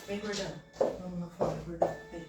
Vem, gordão. Vamos lá fora, gordão. Vem.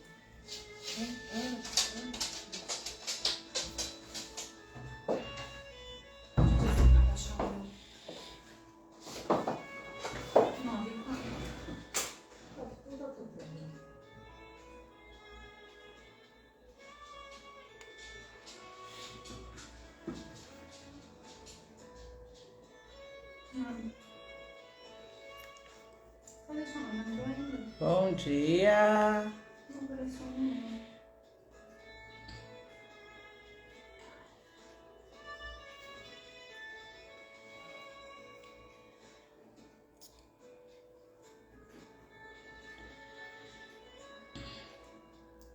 Bom dia.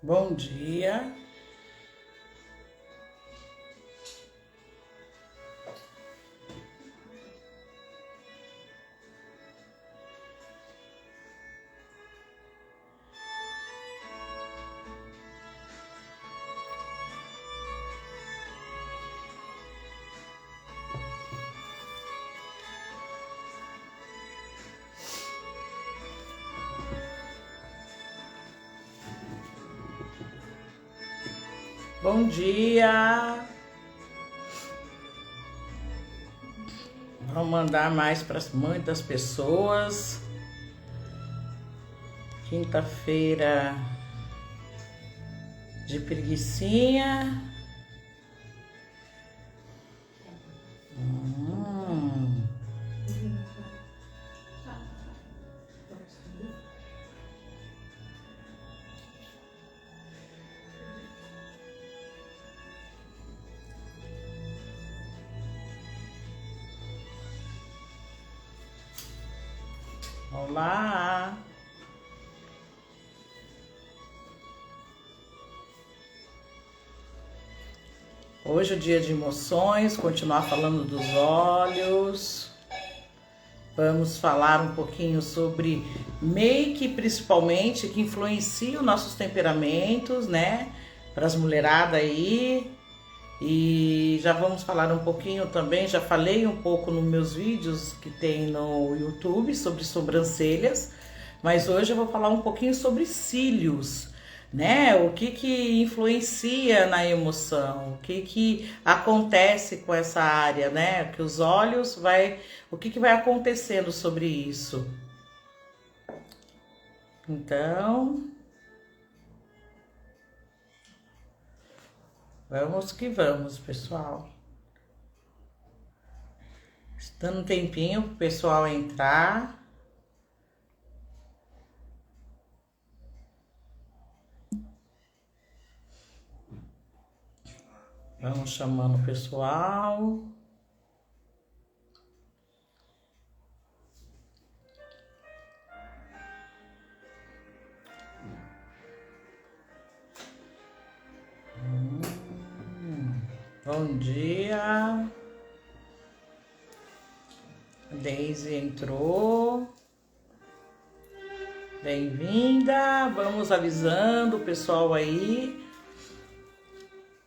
Bom dia. Bom dia. Vamos mandar mais para muitas pessoas. Quinta-feira de preguicinha. Olá! Hoje é o dia de emoções, continuar falando dos olhos. Vamos falar um pouquinho sobre make, principalmente, que influencia os nossos temperamentos, né? Para as mulheradas aí. E já vamos falar um pouquinho também, já falei um pouco nos meus vídeos que tem no YouTube sobre sobrancelhas, mas hoje eu vou falar um pouquinho sobre cílios, né? O que influencia na emoção, o que acontece com essa área, né? Que os olhos o que vai acontecendo sobre isso. Então, vamos que vamos, pessoal. Dando um tempinho pro pessoal entrar. Vamos chamando o pessoal. Bom dia. Deise entrou. Bem-vinda. Vamos avisando o pessoal aí.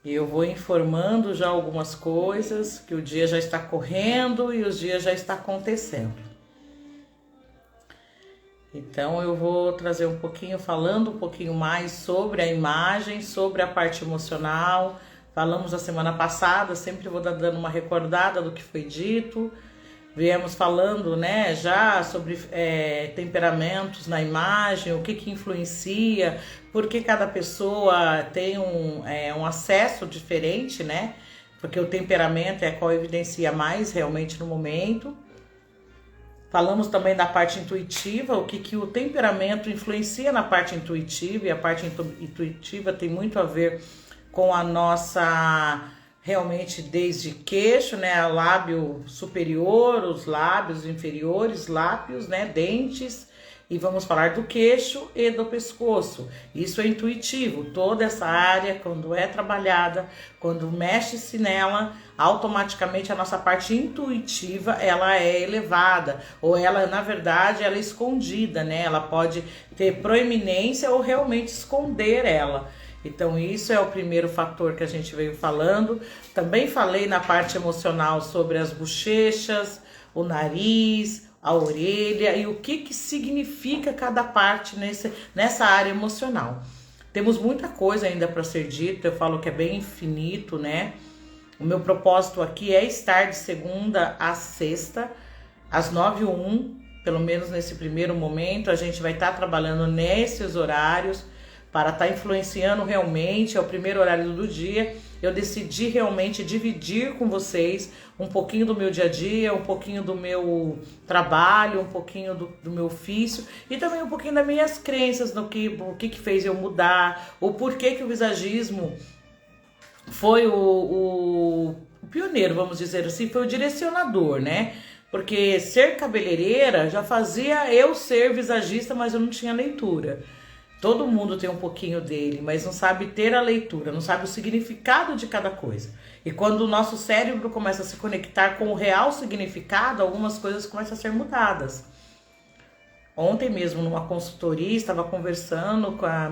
Eu vou informando já algumas coisas, que o dia já está correndo e os dias já está acontecendo. Então eu vou trazer falando um pouquinho mais sobre a imagem, sobre a parte emocional. Falamos a semana passada, sempre vou dando uma recordada do que foi dito. Viemos falando, né, já sobre temperamentos na imagem, o que influencia, porque cada pessoa tem um acesso diferente, né? Porque o temperamento é qual evidencia mais realmente no momento. Falamos também da parte intuitiva, o que o temperamento influencia na parte intuitiva, e a parte intuitiva tem muito a ver com a nossa, realmente desde queixo, né, a lábio superior, os lábios inferiores, lábios, né, dentes, e vamos falar do queixo e do pescoço. Isso é intuitivo, toda essa área, quando é trabalhada, quando mexe-se nela, automaticamente a nossa parte intuitiva, ela é elevada, ou ela, na verdade, ela é escondida, né, ela pode ter proeminência ou realmente esconder ela. Então isso é o primeiro fator que a gente veio falando. Também falei na parte emocional sobre as bochechas, o nariz, a orelha e o que significa cada parte nessa área emocional. Temos muita coisa ainda para ser dita, eu falo que é bem infinito, né? O meu propósito aqui é estar de segunda a sexta, às 9h01, pelo menos nesse primeiro momento. A gente vai estar trabalhando nesses horários para estar influenciando realmente. É o primeiro horário do dia. Eu decidi realmente dividir com vocês um pouquinho do meu dia a dia, um pouquinho do meu trabalho, um pouquinho do meu ofício e também um pouquinho das minhas crenças, o que fez eu mudar, o porquê que o visagismo foi o pioneiro, vamos dizer assim, foi o direcionador, né? Porque ser cabeleireira já fazia eu ser visagista, mas eu não tinha leitura. Todo mundo tem um pouquinho dele, mas não sabe ter a leitura, não sabe o significado de cada coisa. E quando o nosso cérebro começa a se conectar com o real significado, algumas coisas começam a ser mudadas. Ontem mesmo, numa consultoria, estava conversando com a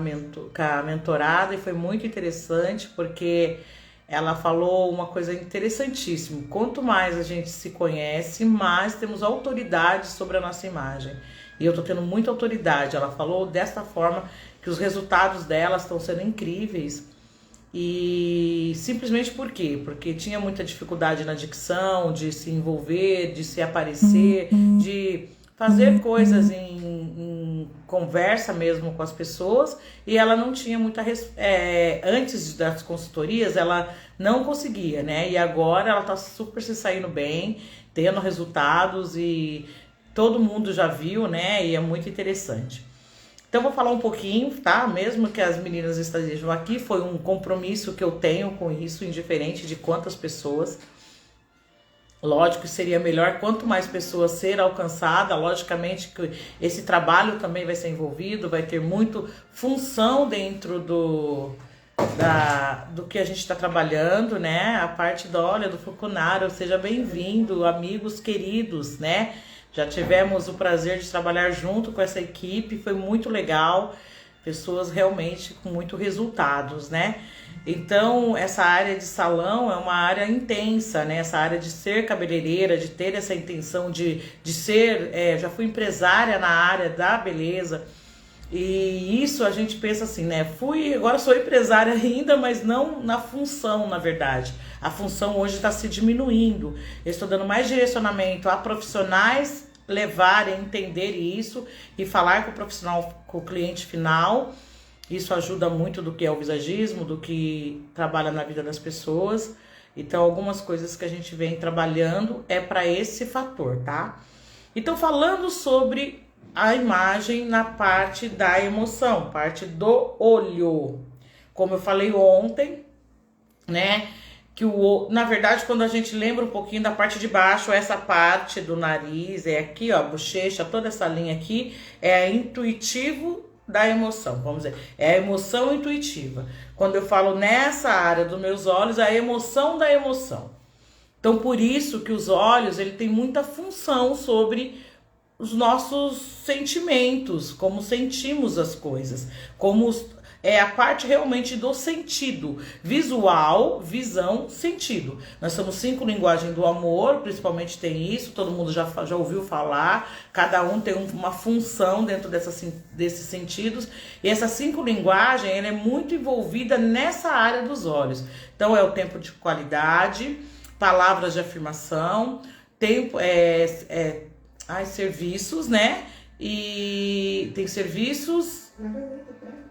mentorada e foi muito interessante, porque ela falou uma coisa interessantíssima. Quanto mais a gente se conhece, mais temos autoridade sobre a nossa imagem. E eu tô tendo muita autoridade. Ela falou desta forma que os resultados dela estão sendo incríveis. E simplesmente por quê? Porque tinha muita dificuldade na dicção, de se envolver, de se aparecer, de fazer coisas em conversa mesmo com as pessoas, e ela não tinha muita... antes das consultorias, ela não conseguia, né? E agora ela tá super se saindo bem, tendo resultados, e todo mundo já viu, né? E é muito interessante. Então, vou falar um pouquinho, tá? Mesmo que as meninas estejam aqui, foi um compromisso que eu tenho com isso, indiferente de quantas pessoas. Lógico que seria melhor quanto mais pessoas ser alcançada, logicamente que esse trabalho também vai ser envolvido, vai ter muito função dentro do que a gente está trabalhando, né? A parte do Fukunaru, seja bem-vindo, amigos queridos, né? Já tivemos o prazer de trabalhar junto com essa equipe, foi muito legal, pessoas realmente com muitos resultados, né? Então, essa área de salão é uma área intensa, né? Essa área de ser cabeleireira, de ter essa intenção de ser... já fui empresária na área da beleza. E isso a gente pensa assim, né? Agora sou empresária ainda, mas não na função, na verdade. A função hoje está se diminuindo. Eu estou dando mais direcionamento a profissionais levarem, entender isso e falar com o profissional, com o cliente final. Isso ajuda muito do que é o visagismo, do que trabalha na vida das pessoas. Então, algumas coisas que a gente vem trabalhando é para esse fator, tá? Então, falando sobre a imagem na parte da emoção, parte do olho. Como eu falei ontem, né? Na verdade, quando a gente lembra um pouquinho da parte de baixo, essa parte do nariz, é aqui, ó, a bochecha, toda essa linha aqui, é intuitivo da emoção, vamos dizer, é a emoção intuitiva. Quando eu falo nessa área dos meus olhos, a emoção da emoção. Então, por isso que os olhos, ele tem muita função sobre os nossos sentimentos, como sentimos as coisas, como é a parte realmente do sentido, visual, visão, sentido. Nós somos 5 linguagens do amor, principalmente tem isso, todo mundo já ouviu falar, cada um tem uma função dentro desses sentidos, e essas 5 linguagens, ela é muito envolvida nessa área dos olhos. Então é o tempo de qualidade, palavras de afirmação, tempo, serviços, né? E tem serviços...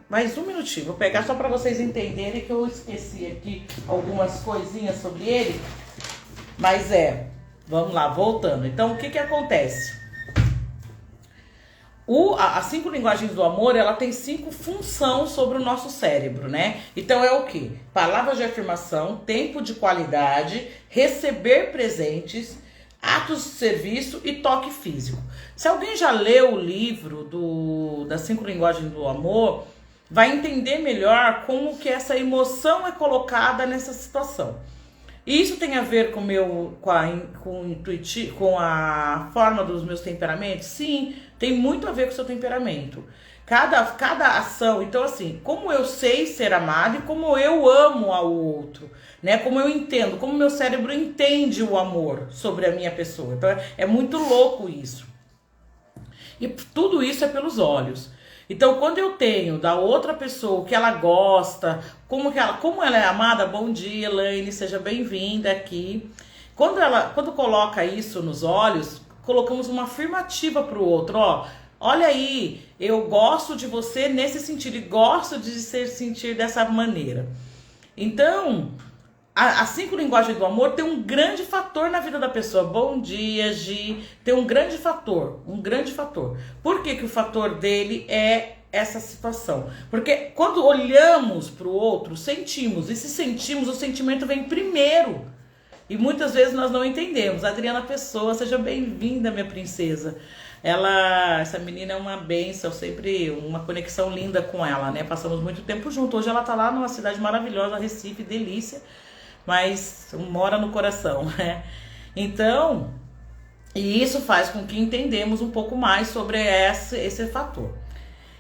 Mais um minutinho, vou pegar só para vocês entenderem que eu esqueci aqui algumas coisinhas sobre ele. Mas vamos lá, voltando. Então, o que acontece? As 5 linguagens do amor, ela tem 5 funções sobre o nosso cérebro, né? Então, é o quê? Palavras de afirmação, tempo de qualidade, receber presentes, atos de serviço e toque físico. Se alguém já leu o livro das 5 linguagens do amor, vai entender melhor como que essa emoção é colocada nessa situação. E isso tem a ver com a forma dos meus temperamentos? Sim, tem muito a ver com o seu temperamento. Cada ação, então assim, como eu sei ser amado e como eu amo ao outro, né? Como eu entendo, como meu cérebro entende o amor sobre a minha pessoa. Então é muito louco isso. E tudo isso é pelos olhos. Então, quando eu tenho da outra pessoa o que ela gosta, como ela é amada, bom dia, Elaine, seja bem-vinda aqui. Quando coloca isso nos olhos, colocamos uma afirmativa para o outro, ó. Olha aí, eu gosto de você nesse sentido e gosto de se sentir dessa maneira. Então, a 5 linguagens do amor tem um grande fator na vida da pessoa. Bom dia, Gi. Tem um grande fator, um grande fator. Por que que o fator dele é essa situação? Porque quando olhamos para o outro, sentimos. E se sentimos, o sentimento vem primeiro. E muitas vezes nós não entendemos. Adriana Pessoa, seja bem-vinda, minha princesa. Essa menina é uma bênção, sempre uma conexão linda com ela, né? Passamos muito tempo junto. Hoje ela tá lá numa cidade maravilhosa, Recife, delícia. Mas mora no coração, né? Então, e isso faz com que entendemos um pouco mais sobre esse fator.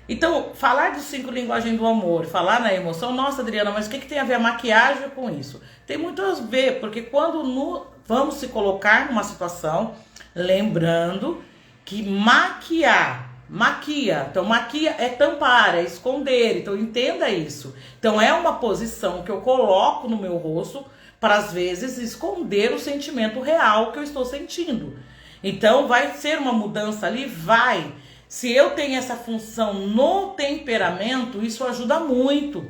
Então, falar de 5 linguagens do amor, falar na emoção, nossa, Adriana, mas o que tem a ver a maquiagem com isso? Tem muito a ver, porque quando vamos se colocar numa situação, lembrando que maquia, então maquia é tampar, é esconder, então entenda isso. Então é uma posição que eu coloco no meu rosto para às vezes esconder o sentimento real que eu estou sentindo. Então vai ser uma mudança ali, vai. Se eu tenho essa função no temperamento, isso ajuda muito.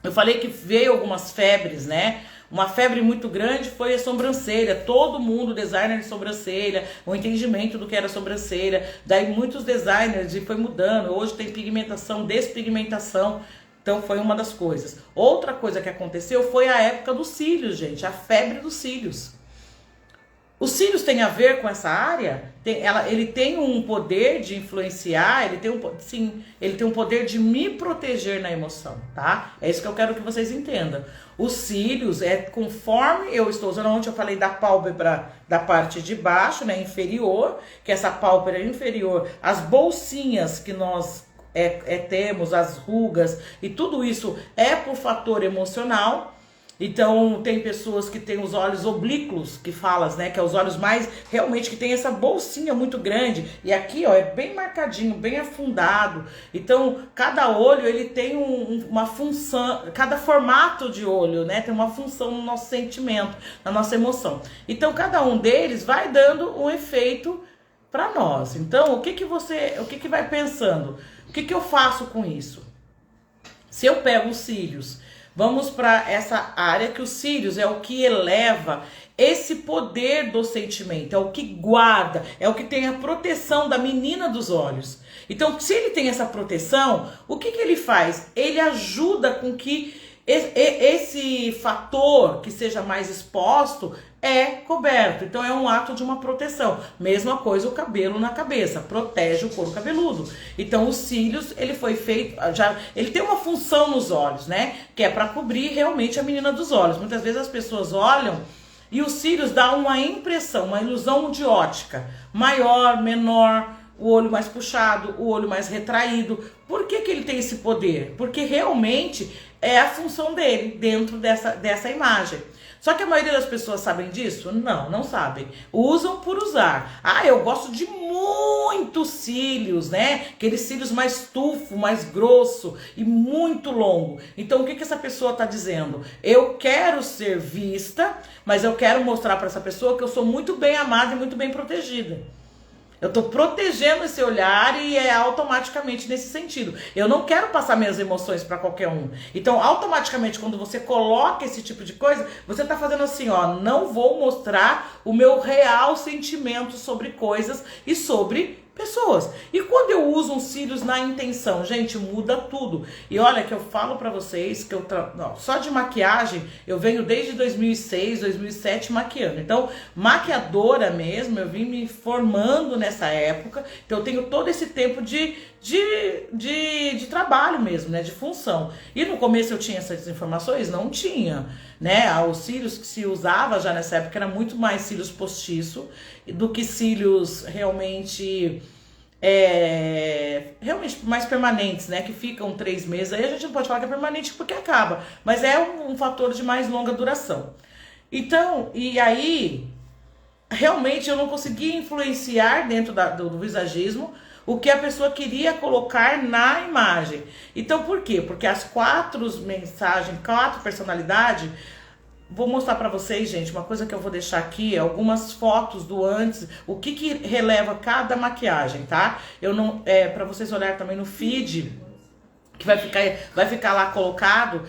Eu falei que veio algumas febres, né? Uma febre muito grande foi a sobrancelha. Todo mundo, designer de sobrancelha, o entendimento do que era sobrancelha. Daí muitos designers e foi mudando. Hoje tem pigmentação, despigmentação. Então foi uma das coisas. Outra coisa que aconteceu foi a época dos cílios, gente. A febre dos cílios. Os cílios têm a ver com essa área? Ele tem um poder de influenciar, ele tem um poder de me proteger na emoção, tá? É isso que eu quero que vocês entendam. Os cílios é conforme eu estou usando, ontem eu falei da pálpebra da parte de baixo, né, inferior, que essa pálpebra inferior, as bolsinhas que nós temos, as rugas, e tudo isso é por fator emocional. Então, tem pessoas que têm os olhos oblíquos, que falas, né? Que é os olhos mais, realmente, que tem essa bolsinha muito grande. E aqui, ó, é bem marcadinho, bem afundado. Então, cada olho, ele tem uma função, cada formato de olho, né? Tem uma função no nosso sentimento, na nossa emoção. Então, cada um deles vai dando um efeito para nós. Então, o que vai pensando? O que eu faço com isso? Se eu pego os cílios, vamos para essa área que os cílios é o que eleva esse poder do sentimento, é o que guarda, é o que tem a proteção da menina dos olhos. Então, se ele tem essa proteção, o que ele faz? Ele ajuda com que esse fator que seja mais exposto é coberto. Então é um ato de uma proteção. Mesma coisa o cabelo na cabeça, protege o couro cabeludo. Então os cílios, ele foi feito, ele tem uma função nos olhos, né? Que é para cobrir realmente a menina dos olhos. Muitas vezes as pessoas olham e os cílios dão uma impressão, uma ilusão de ótica. Maior, menor, o olho mais puxado, o olho mais retraído. Por que ele tem esse poder? Porque realmente é a função dele dentro dessa imagem. Só que a maioria das pessoas sabem disso? Não sabem. Usam por usar. Ah, eu gosto de muitos cílios, né? Aqueles cílios mais tufo, mais grosso e muito longo. Então o que essa pessoa está dizendo? Eu quero ser vista, mas eu quero mostrar para essa pessoa que eu sou muito bem amada e muito bem protegida. Eu estou protegendo esse olhar e é automaticamente nesse sentido. Eu não quero passar minhas emoções para qualquer um. Então, automaticamente, quando você coloca esse tipo de coisa, você está fazendo assim, ó, não vou mostrar o meu real sentimento sobre coisas e sobre pessoas. E quando eu uso uns cílios na intenção, gente, muda tudo. E olha que eu falo pra vocês que só de maquiagem eu venho desde 2006, 2007 maquiando. Então, maquiadora mesmo, eu vim me formando nessa época. Então, eu tenho todo esse tempo de trabalho mesmo, né, de função. E no começo eu tinha essas informações? Não tinha, né? Os cílios que se usava já nessa época era muito mais cílios postiço do que cílios realmente mais permanentes, né, que ficam 3 meses. Aí a gente não pode falar que é permanente porque acaba, mas é um fator de mais longa duração. Então, e aí realmente eu não conseguia influenciar dentro do visagismo o que a pessoa queria colocar na imagem. Então por quê? Porque as 4 mensagens, 4 personalidades, vou mostrar pra vocês, gente, uma coisa que eu vou deixar aqui, algumas fotos do antes, o que releva cada maquiagem, tá? Eu não, pra vocês olharem também no feed, que vai ficar lá colocado,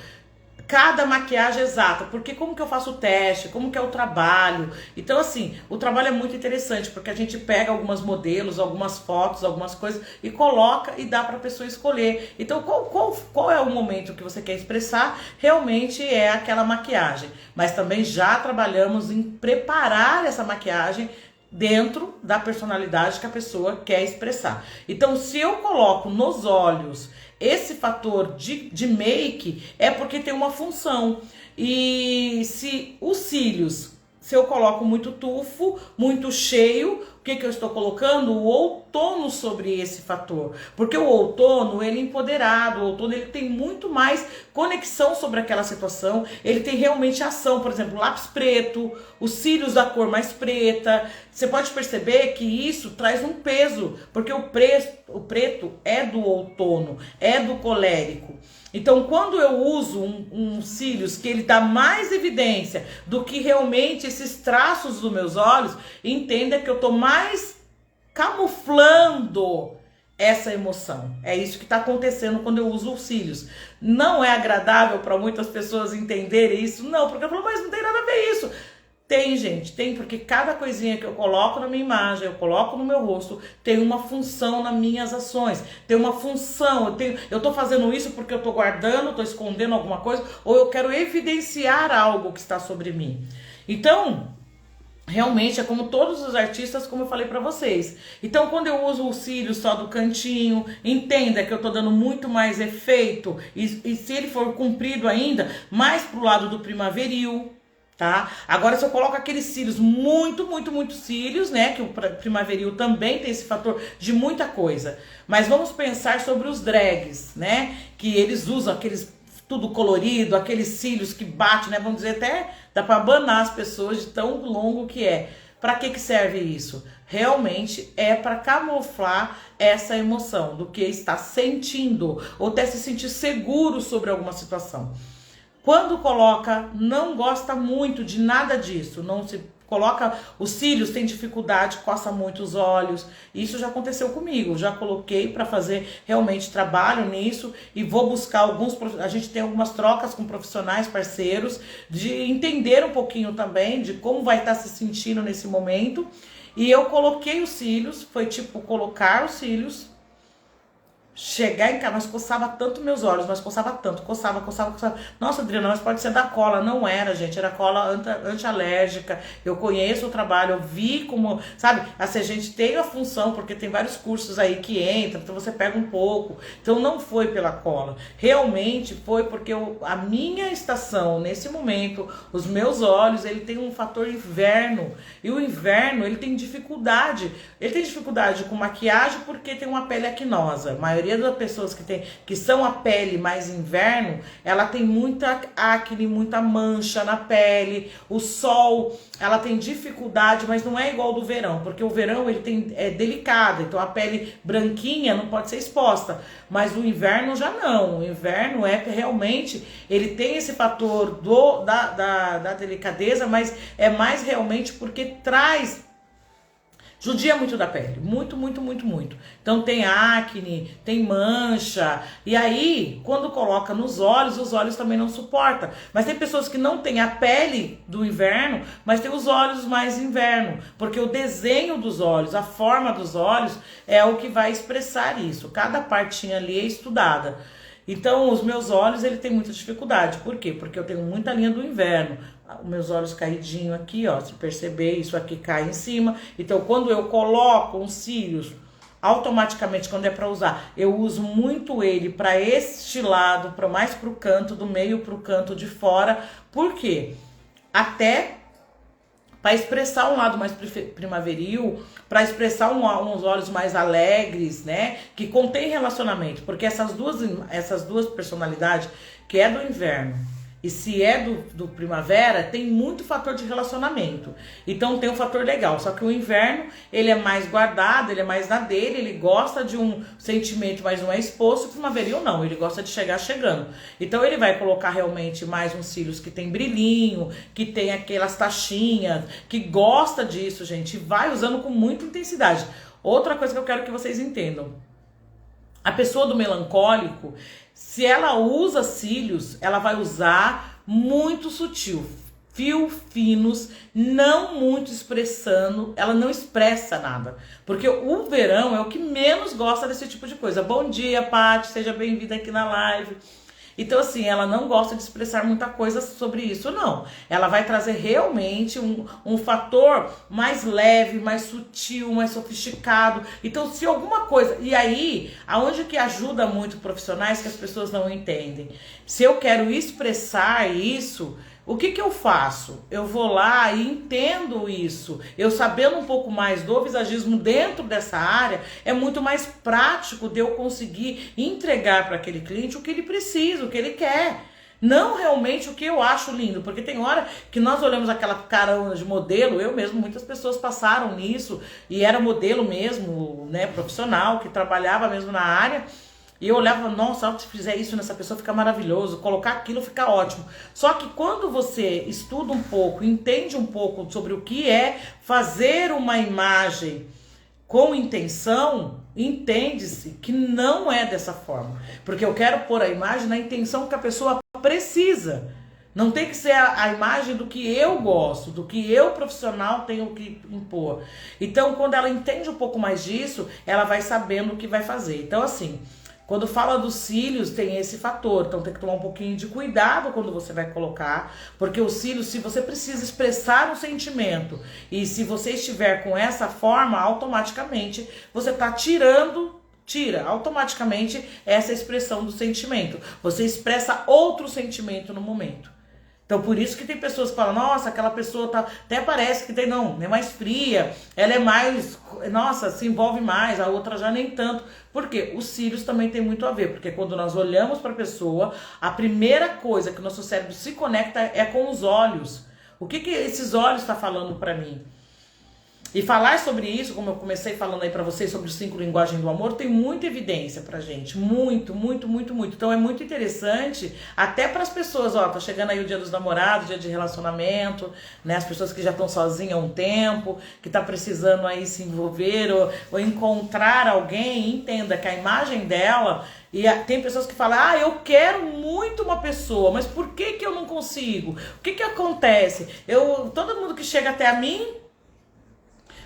cada maquiagem exata, porque como que eu faço o teste, como que é o trabalho. Então assim, o trabalho é muito interessante, porque a gente pega algumas modelos, algumas fotos, algumas coisas e coloca e dá para a pessoa escolher. Então qual é o momento que você quer expressar, realmente é aquela maquiagem. Mas também já trabalhamos em preparar essa maquiagem dentro da personalidade que a pessoa quer expressar. Então se eu coloco nos olhos esse fator de make, é porque tem uma função. E se os cílios, se eu coloco muito tufo, muito cheio, o que eu estou colocando? O outono sobre esse fator. Porque o outono, ele é empoderado, o outono ele tem muito mais conexão sobre aquela situação, ele tem realmente ação. Por exemplo, lápis preto, os cílios da cor mais preta. Você pode perceber que isso traz um peso, porque o preto é do outono, é do colérico. Então, quando eu uso um cílios que ele dá mais evidência do que realmente esses traços dos meus olhos, entenda que eu tô mais camuflando essa emoção. É isso que está acontecendo quando eu uso os cílios. Não é agradável para muitas pessoas entenderem isso? Não, porque eu falo, mas não tem nada a ver isso. Tem, gente, tem, porque cada coisinha que eu coloco na minha imagem, eu coloco no meu rosto, tem uma função nas minhas ações, tem uma função, eu tô fazendo isso porque eu tô guardando, tô escondendo alguma coisa, ou eu quero evidenciar algo que está sobre mim. Então, realmente é como todos os artistas, como eu falei pra vocês. Então, quando eu uso o cílio só do cantinho, entenda que eu tô dando muito mais efeito, e se ele for comprido ainda, mais pro lado do primaveril, tá? Agora, se eu coloco aqueles cílios muito cílios, né? Que o primaveril também tem esse fator de muita coisa. Mas vamos pensar sobre os drags, né? Que eles usam aqueles tudo colorido, aqueles cílios que bate, né? Vamos dizer, até dá para abanar as pessoas de tão longo que é. Para que serve isso? Realmente é para camuflar essa emoção do que está sentindo, ou até se sentir seguro sobre alguma situação. Quando coloca, não gosta muito de nada disso, não se coloca os cílios, tem dificuldade, coça muito os olhos. Isso já aconteceu comigo, já coloquei para fazer realmente trabalho nisso e vou buscar a gente tem algumas trocas com profissionais parceiros, de entender um pouquinho também de como vai estar se sentindo nesse momento. E eu coloquei os cílios, foi tipo colocar os cílios, chegar em casa, mas coçava tanto meus olhos, mas coçava tanto, coçava. Nossa, Adriana, mas pode ser da cola. Não era, gente, era cola antialérgica. Eu conheço o trabalho, eu vi como, sabe, assim, a gente tem a função, porque tem vários cursos aí que entram, então você pega um pouco. Então não foi pela cola, realmente foi porque a minha estação, nesse momento, os meus olhos, ele tem um fator inverno, e o inverno, ele tem dificuldade com maquiagem porque tem uma pele acnosa. A maioria das pessoas que são a pele mais inverno, ela tem muita acne, muita mancha na pele. O sol, ela tem dificuldade, mas não é igual do verão, porque o verão ele é delicado, então a pele branquinha não pode ser exposta, mas o inverno já não. O inverno é realmente, ele tem esse fator da delicadeza, mas é mais realmente porque judia muito da pele, muito. Então tem acne, tem mancha, e aí quando coloca nos olhos, os olhos também não suportam. Mas tem pessoas que não têm a pele do inverno, mas tem os olhos mais inverno, porque o desenho dos olhos, a forma dos olhos é o que vai expressar isso. Cada partinha ali é estudada. Então os meus olhos, ele tem muita dificuldade. Por quê? Porque eu tenho muita linha do inverno. Os meus olhos caidinho aqui, ó, se perceber, isso aqui cai em cima. Então quando eu coloco uns cílios, automaticamente quando é para usar, eu uso muito ele para este lado, para mais pro canto do meio, pro canto de fora. Por quê? Até para expressar um lado mais primaveril, para expressar uns olhos mais alegres, né? Que contém relacionamento, porque essas duas personalidades, que é do inverno e se é do primavera, tem muito fator de relacionamento. Então tem um fator legal. Só que o inverno, ele é mais guardado, ele é mais na dele, ele gosta de um sentimento, mas não é exposto. O primaveril não, ele gosta de chegar chegando. Então ele vai colocar realmente mais uns cílios que tem brilhinho, que tem aquelas taxinhas, que gosta disso, gente. E vai usando com muita intensidade. Outra coisa que eu quero que vocês entendam. A pessoa do melancólico, se ela usa cílios, ela vai usar muito sutil, fios finos, não muito expressando, ela não expressa nada. Porque o verão é o que menos gosta desse tipo de coisa. Bom dia, Paty, seja bem-vinda aqui na live. Então, assim, ela não gosta de expressar muita coisa sobre isso, não. Ela vai trazer realmente um fator mais leve, mais sutil, mais sofisticado. Então, se alguma coisa... E aí, aonde que ajuda muito profissionais que as pessoas não entendem? Se eu quero expressar isso... O que eu faço? Eu vou lá e entendo isso. Eu sabendo um pouco mais do visagismo dentro dessa área, é muito mais prático de eu conseguir entregar para aquele cliente o que ele precisa, o que ele quer. Não realmente o que eu acho lindo, porque tem hora que nós olhamos aquela cara de modelo, eu mesmo, muitas pessoas passaram nisso, e era modelo mesmo, né, profissional, que trabalhava mesmo na área, e eu olhava, nossa, se fizer isso nessa pessoa fica maravilhoso, colocar aquilo fica ótimo. Só que quando você estuda um pouco, entende um pouco sobre o que é fazer uma imagem com intenção, entende-se que não é dessa forma. Porque eu quero pôr a imagem na intenção que a pessoa precisa. Não tem que ser a imagem do que eu gosto, do que eu profissional tenho que impor. Então, quando ela entende um pouco mais disso, ela vai sabendo o que vai fazer. Então, assim... Quando fala dos cílios, tem esse fator. Então tem que tomar um pouquinho de cuidado quando você vai colocar. Porque os cílios, se você precisa expressar um sentimento e se você estiver com essa forma, automaticamente você está tira automaticamente essa expressão do sentimento. Você expressa outro sentimento no momento. Então por isso que tem pessoas que falam, nossa, aquela pessoa tá, até parece que tem, não é mais fria, ela é mais, nossa, se envolve mais, a outra já nem tanto. Por quê? Os cílios também tem muito a ver, porque quando nós olhamos para a pessoa, a primeira coisa que o nosso cérebro se conecta é com os olhos. O que esses olhos estão falando para mim? E falar sobre isso, como eu comecei falando aí pra vocês, sobre os 5 linguagens do amor, tem muita evidência pra gente. Muito, muito, muito, muito. Então é muito interessante, até pras pessoas, ó, tá chegando aí o dia dos namorados, dia de relacionamento, né? As pessoas que já estão sozinhas há um tempo, que tá precisando aí se envolver ou encontrar alguém, entenda que a imagem dela... E tem pessoas que falam, eu quero muito uma pessoa, mas por que eu não consigo? O que acontece? Todo mundo que chega até a mim...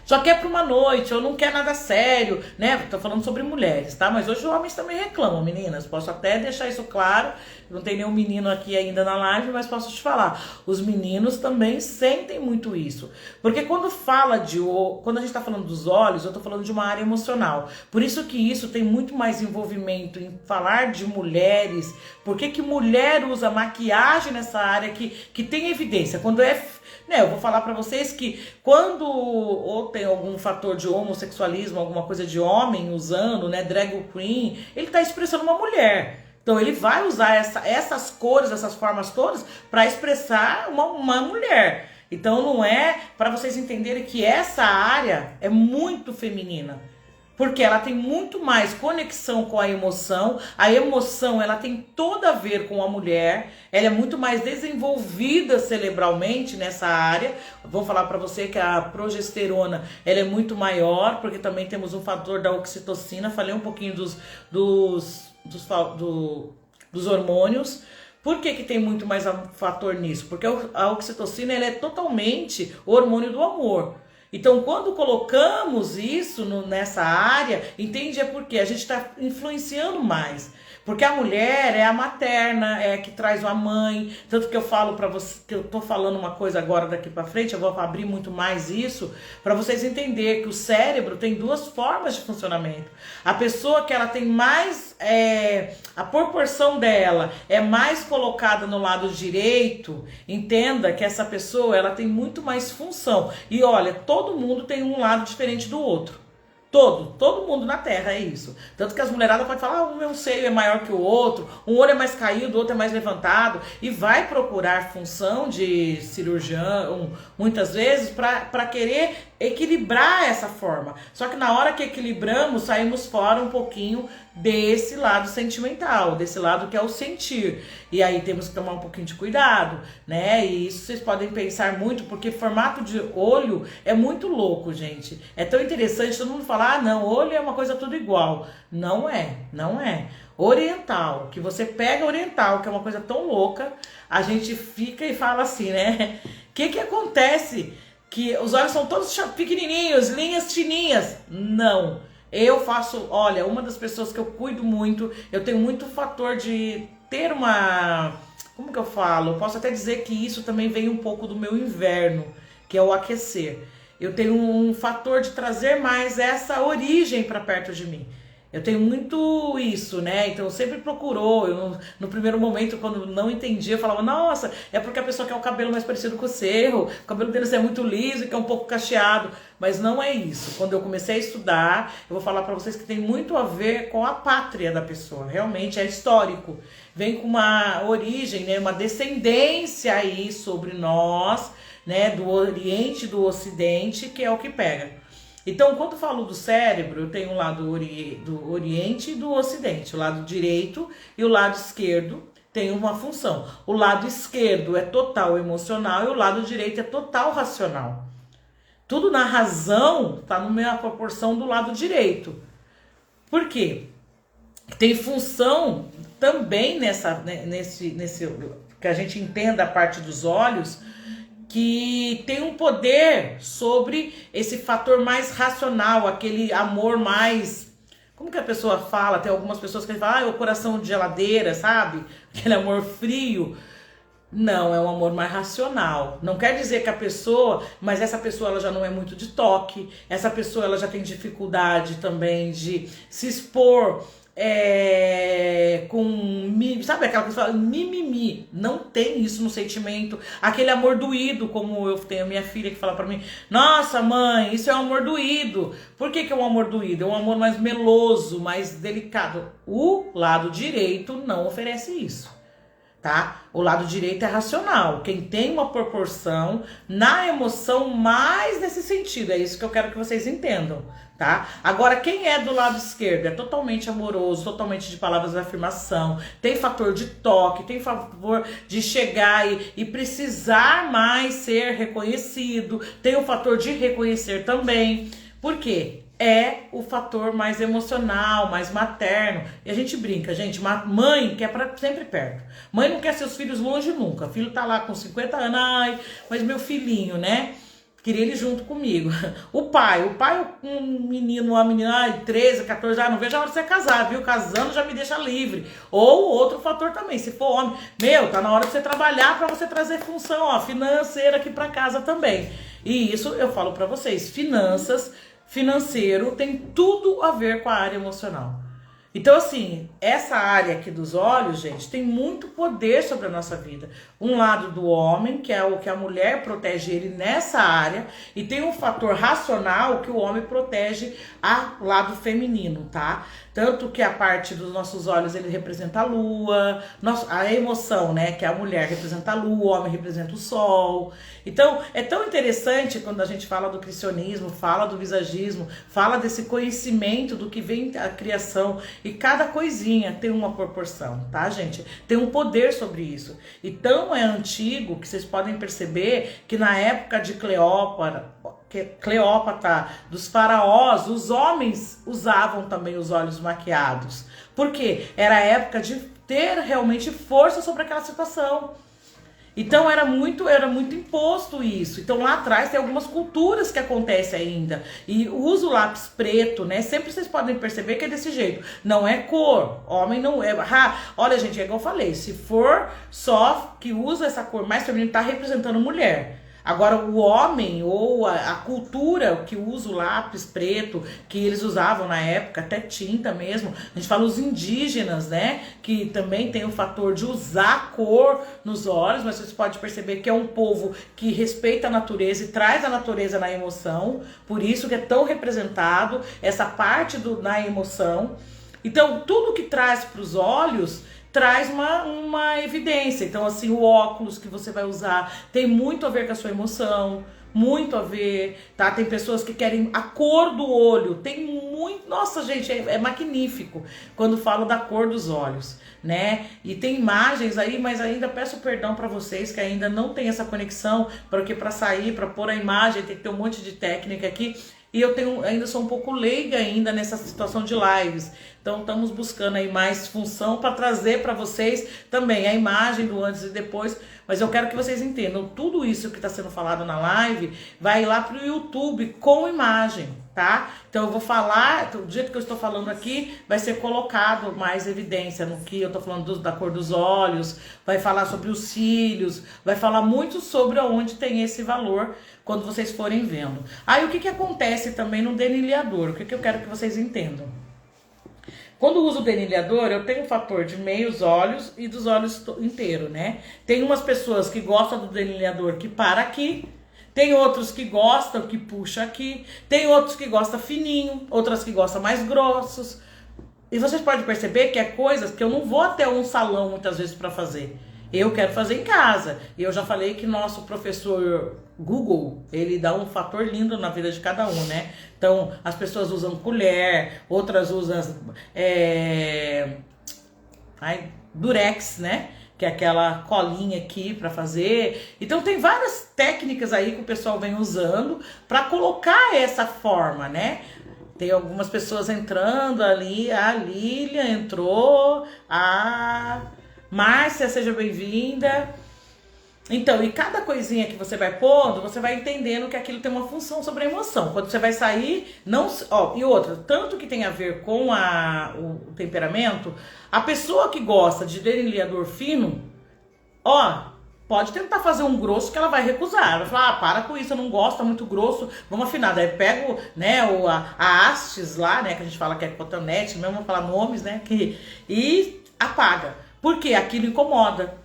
Só quer pra uma noite, ou não quer nada sério, né? Tô falando sobre mulheres, tá? Mas hoje os homens também reclamam, meninas. Posso até deixar isso claro. Não tem nenhum menino aqui ainda na live, mas posso te falar. Os meninos também sentem muito isso. Porque quando quando a gente tá falando dos olhos, eu tô falando de uma área emocional. Por isso que isso tem muito mais envolvimento em falar de mulheres. Por que mulher usa maquiagem nessa área que tem evidência? Quando eu vou falar pra vocês que quando ou tem algum fator de homossexualismo, alguma coisa de homem usando, né, drag queen, ele tá expressando uma mulher. Então ele vai usar essas cores, essas formas todas para expressar uma mulher. Então não é para vocês entenderem que essa área é muito feminina. Porque ela tem muito mais conexão com a emoção. A emoção, ela tem tudo a ver com a mulher. Ela é muito mais desenvolvida cerebralmente nessa área. Vou falar para você que a progesterona, ela é muito maior, porque também temos um fator da oxitocina. Falei um pouquinho dos hormônios. Por que tem muito mais fator nisso? Porque a oxitocina, ela é totalmente o hormônio do amor. Então, quando colocamos isso nessa área, entende? É porque a gente está influenciando mais. Porque a mulher é a materna, é a que traz a mãe. Tanto que eu falo para você, que eu tô falando uma coisa agora daqui para frente, eu vou abrir muito mais isso, para vocês entenderem que o cérebro tem 2 formas de funcionamento. A pessoa que ela tem mais, a proporção dela é mais colocada no lado direito, entenda que essa pessoa ela tem muito mais função. E olha, todo mundo tem um lado diferente do outro. Todo mundo na Terra é isso. Tanto que as mulheradas podem falar, o meu seio é maior que o outro, um olho é mais caído, o outro é mais levantado, e vai procurar função de cirurgião, muitas vezes, para querer equilibrar essa forma. Só que na hora que equilibramos, saímos fora um pouquinho desse lado sentimental, desse lado que é o sentir. E aí temos que tomar um pouquinho de cuidado, né? E isso vocês podem pensar muito, porque formato de olho é muito louco, gente. É tão interessante, todo mundo fala, ah, não, olho é uma coisa tudo igual. Não é, não é. Oriental, que você pega oriental, que é uma coisa tão louca, a gente fica e fala assim, né? O que acontece? Que os olhos são todos pequenininhos, linhas fininhas. Não. Eu faço, olha, uma das pessoas que eu cuido muito, eu tenho muito fator de ter uma, como que eu falo? Eu posso até dizer que isso também vem um pouco do meu inverno, que é o aquecer. Eu tenho um fator de trazer mais essa origem para perto de mim. Eu tenho muito isso, né? Então sempre procurou. Eu, no primeiro momento, quando não entendia, eu falava, nossa, é porque a pessoa quer o cabelo mais parecido com o seu, o cabelo deles é muito liso e que é um pouco cacheado. Mas não é isso. Quando eu comecei a estudar, eu vou falar para vocês que tem muito a ver com a pátria da pessoa. Realmente é histórico. Vem com uma origem, né? Uma descendência aí sobre nós, né? Do Oriente e do Ocidente, que é o que pega. Então, quando eu falo do cérebro, eu tenho o lado do Oriente e do Ocidente. O lado direito e o lado esquerdo tem uma função. O lado esquerdo é total emocional e o lado direito é total racional. Tudo na razão está na mesma proporção do lado direito. Por quê? Tem função também nesse que a gente entenda a parte dos olhos, que tem um poder sobre esse fator mais racional, aquele amor mais... Como que a pessoa fala? Tem algumas pessoas que falam, ah, é o coração de geladeira, sabe? Aquele amor frio. Não, é um amor mais racional. Não quer dizer que a pessoa, mas essa pessoa ela já não é muito de toque, essa pessoa ela já tem dificuldade também de se expor sabe aquela coisa que fala mimimi, não tem isso no sentimento, aquele amor doído, como eu tenho a minha filha que fala pra mim, nossa mãe, isso é um amor doído. Por que é um amor doído? É um amor mais meloso, mais delicado. O lado direito não oferece isso, tá? O lado direito é racional, quem tem uma proporção na emoção mais nesse sentido, é isso que eu quero que vocês entendam, tá? Agora, quem é do lado esquerdo é totalmente amoroso, totalmente de palavras de afirmação, tem fator de toque, tem favor de chegar e precisar mais ser reconhecido, tem o fator de reconhecer também. Por quê? É o fator mais emocional, mais materno. E a gente brinca, gente, mãe quer pra sempre perto. Mãe não quer seus filhos longe nunca. O filho tá lá com 50 anos, ai, mas meu filhinho, né? Queria ele junto comigo. O pai, um menino, uma menina, ai, 13, 14 anos, não vejo a hora de você casar, viu? Casando já me deixa livre. Ou outro fator também, se for homem, meu, tá na hora de você trabalhar pra você trazer função, ó, financeira aqui pra casa também. E isso eu falo pra vocês, financeiro tem tudo a ver com a área emocional. Então, assim, essa área aqui dos olhos, gente, tem muito poder sobre a nossa vida. Um lado do homem, que é o que a mulher protege ele nessa área, e tem um fator racional que o homem protege a lado feminino, tá? Tanto que a parte dos nossos olhos, ele representa a lua, a emoção, né, que a mulher representa a lua, o homem representa o sol. Então, é tão interessante quando a gente fala do cristianismo, fala do visagismo, fala desse conhecimento do que vem a criação, e cada coisinha tem uma proporção, tá, gente? Tem um poder sobre isso. E tão é antigo que vocês podem perceber que na época de Cleópatra, dos faraós, os homens usavam também os olhos maquiados. Por quê? Era a época de ter realmente força sobre aquela situação. Então era muito imposto isso. Então lá atrás tem algumas culturas que acontecem ainda. E usa o lápis preto, né? Sempre vocês podem perceber que é desse jeito. Não é cor. Homem não é. Olha, gente, é igual eu falei. Se for só que usa essa cor mais feminina, tá representando mulher. Agora, o homem ou a cultura que usa o lápis preto, que eles usavam na época, até tinta mesmo, a gente fala os indígenas, né, que também tem o fator de usar cor nos olhos, mas você pode perceber que é um povo que respeita a natureza e traz a natureza na emoção, por isso que é tão representado essa parte na emoção. Então, tudo que traz para os olhos traz uma evidência. Então, assim, o óculos que você vai usar tem muito a ver com a sua emoção, muito a ver, tá? Tem pessoas que querem a cor do olho, tem muito... Nossa, gente, é magnífico quando falo da cor dos olhos, né? E tem imagens aí, mas ainda peço perdão para vocês que ainda não tem essa conexão, porque para sair, para pôr a imagem, tem que ter um monte de técnica aqui. E eu ainda sou um pouco leiga ainda nessa situação de lives. Então estamos buscando aí mais função para trazer para vocês também a imagem do antes e depois. Mas eu quero que vocês entendam, tudo isso que está sendo falado na live vai lá para o YouTube com imagem, tá? Então eu vou falar, do jeito que eu estou falando aqui, vai ser colocado mais evidência no que eu estou falando da cor dos olhos, vai falar sobre os cílios, vai falar muito sobre onde tem esse valor quando vocês forem vendo. Aí o que acontece também no delineador, o que eu quero que vocês entendam. Quando uso o delineador, eu tenho o fator de meios olhos e dos olhos inteiro, né? Tem umas pessoas que gostam do delineador que para aqui, tem outros que gostam que puxa aqui, tem outros que gostam fininho, outras que gostam mais grossos. E vocês podem perceber que é coisas que eu não vou até um salão muitas vezes para fazer. Eu quero fazer em casa. E eu já falei que nosso professor Google, ele dá um fator lindo na vida de cada um, né? Então, as pessoas usam colher, outras usam durex, né? Que é aquela colinha aqui para fazer. Então, tem várias técnicas aí que o pessoal vem usando para colocar essa forma, né? Tem algumas pessoas entrando ali, a Lília entrou, a Márcia, seja bem-vinda. Então, e cada coisinha que você vai pondo, você vai entendendo que aquilo tem uma função sobre a emoção. Quando você vai sair, não... Ó, e outra, tanto que tem a ver com o temperamento, a pessoa que gosta de delineador fino, ó, pode tentar fazer um grosso que ela vai recusar. Ela vai falar, para com isso, eu não gosto, tá muito grosso, vamos afinar. Daí pego, né, a hastes lá, né, que a gente fala que é cotonete, mesmo vamos falar nomes, né, e apaga. Porque aquilo incomoda.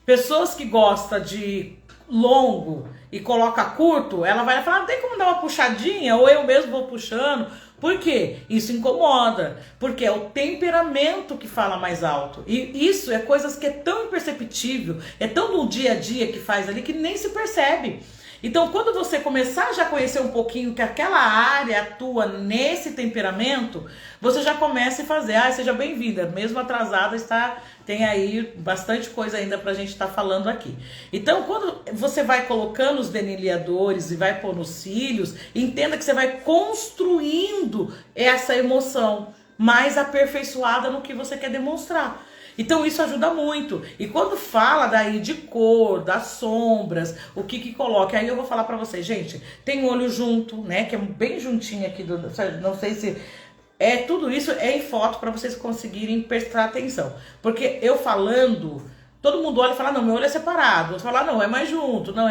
Pessoas que gostam de longo e coloca curto, ela vai falar, não tem como dar uma puxadinha, ou eu mesmo vou puxando. Por quê? Isso incomoda, porque é o temperamento que fala mais alto. E isso é coisas que é tão imperceptível, é tão no dia a dia que faz ali, que nem se percebe. Então, quando você começar já a conhecer um pouquinho que aquela área atua nesse temperamento, você já começa a fazer. Ah, seja bem-vinda, mesmo atrasada, tem aí bastante coisa ainda pra gente estar falando aqui. Então, quando você vai colocando os delineadores e vai pôr nos cílios, entenda que você vai construindo essa emoção mais aperfeiçoada no que você quer demonstrar. Então isso ajuda muito. E quando fala daí de cor, das sombras, o que coloca, aí eu vou falar pra vocês, gente, tem um olho junto, né, que é bem juntinho aqui, não sei se... tudo isso é em foto pra vocês conseguirem prestar atenção. Porque eu falando, todo mundo olha e fala, não, meu olho é separado. Outro fala, não, é mais junto, não,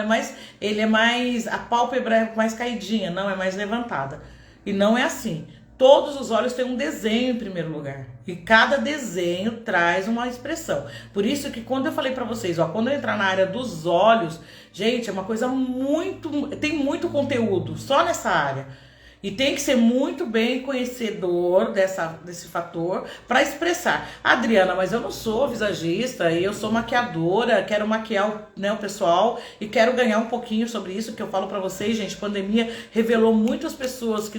ele é mais, a pálpebra é mais caidinha, não, é mais levantada. E não é assim. Todos os olhos têm um desenho em primeiro lugar. E cada desenho traz uma expressão. Por isso que quando eu falei pra vocês, ó, quando eu entrar na área dos olhos, gente, é uma coisa tem muito conteúdo só nessa área. E tem que ser muito bem conhecedor desse fator para expressar. Adriana, mas eu não sou visagista, eu sou maquiadora, quero maquiar o pessoal e quero ganhar um pouquinho sobre isso, que eu falo para vocês, gente, pandemia revelou muitas pessoas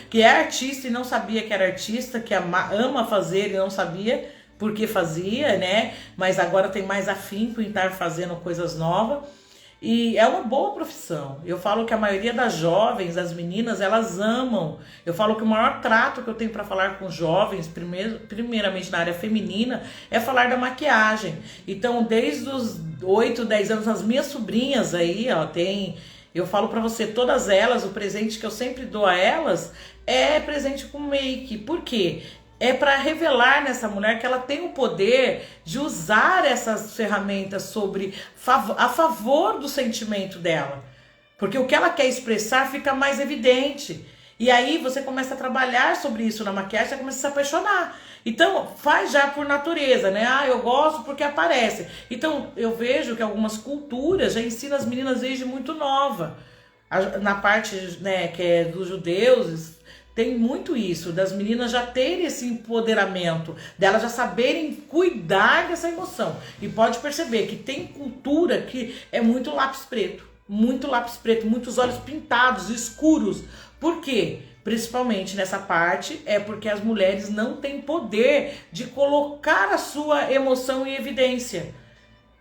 que é artista e não sabia que era artista, que ama fazer e não sabia porque fazia, né? Mas agora tem mais afinco em estar fazendo coisas novas. E é uma boa profissão. Eu falo que a maioria das jovens, as meninas, elas amam. Eu falo que o maior trato que eu tenho para falar com jovens, primeiramente na área feminina, é falar da maquiagem. Então, desde os 8, 10 anos, as minhas sobrinhas aí, ó, eu falo para você, todas elas, o presente que eu sempre dou a elas é presente com make. Por quê? É para revelar nessa mulher que ela tem o poder de usar essas ferramentas a favor do sentimento dela. Porque o que ela quer expressar fica mais evidente. E aí você começa a trabalhar sobre isso na maquiagem, você começa a se apaixonar. Então, faz já por natureza, né? Ah, eu gosto porque aparece. Então, eu vejo que algumas culturas já ensinam as meninas desde muito nova. Na parte, né, que é dos judeus, tem muito isso, das meninas já terem esse empoderamento, delas já saberem cuidar dessa emoção. E pode perceber que tem cultura que é muito lápis preto, muitos olhos pintados, escuros. Por quê? Principalmente nessa parte, é porque as mulheres não têm poder de colocar a sua emoção em evidência.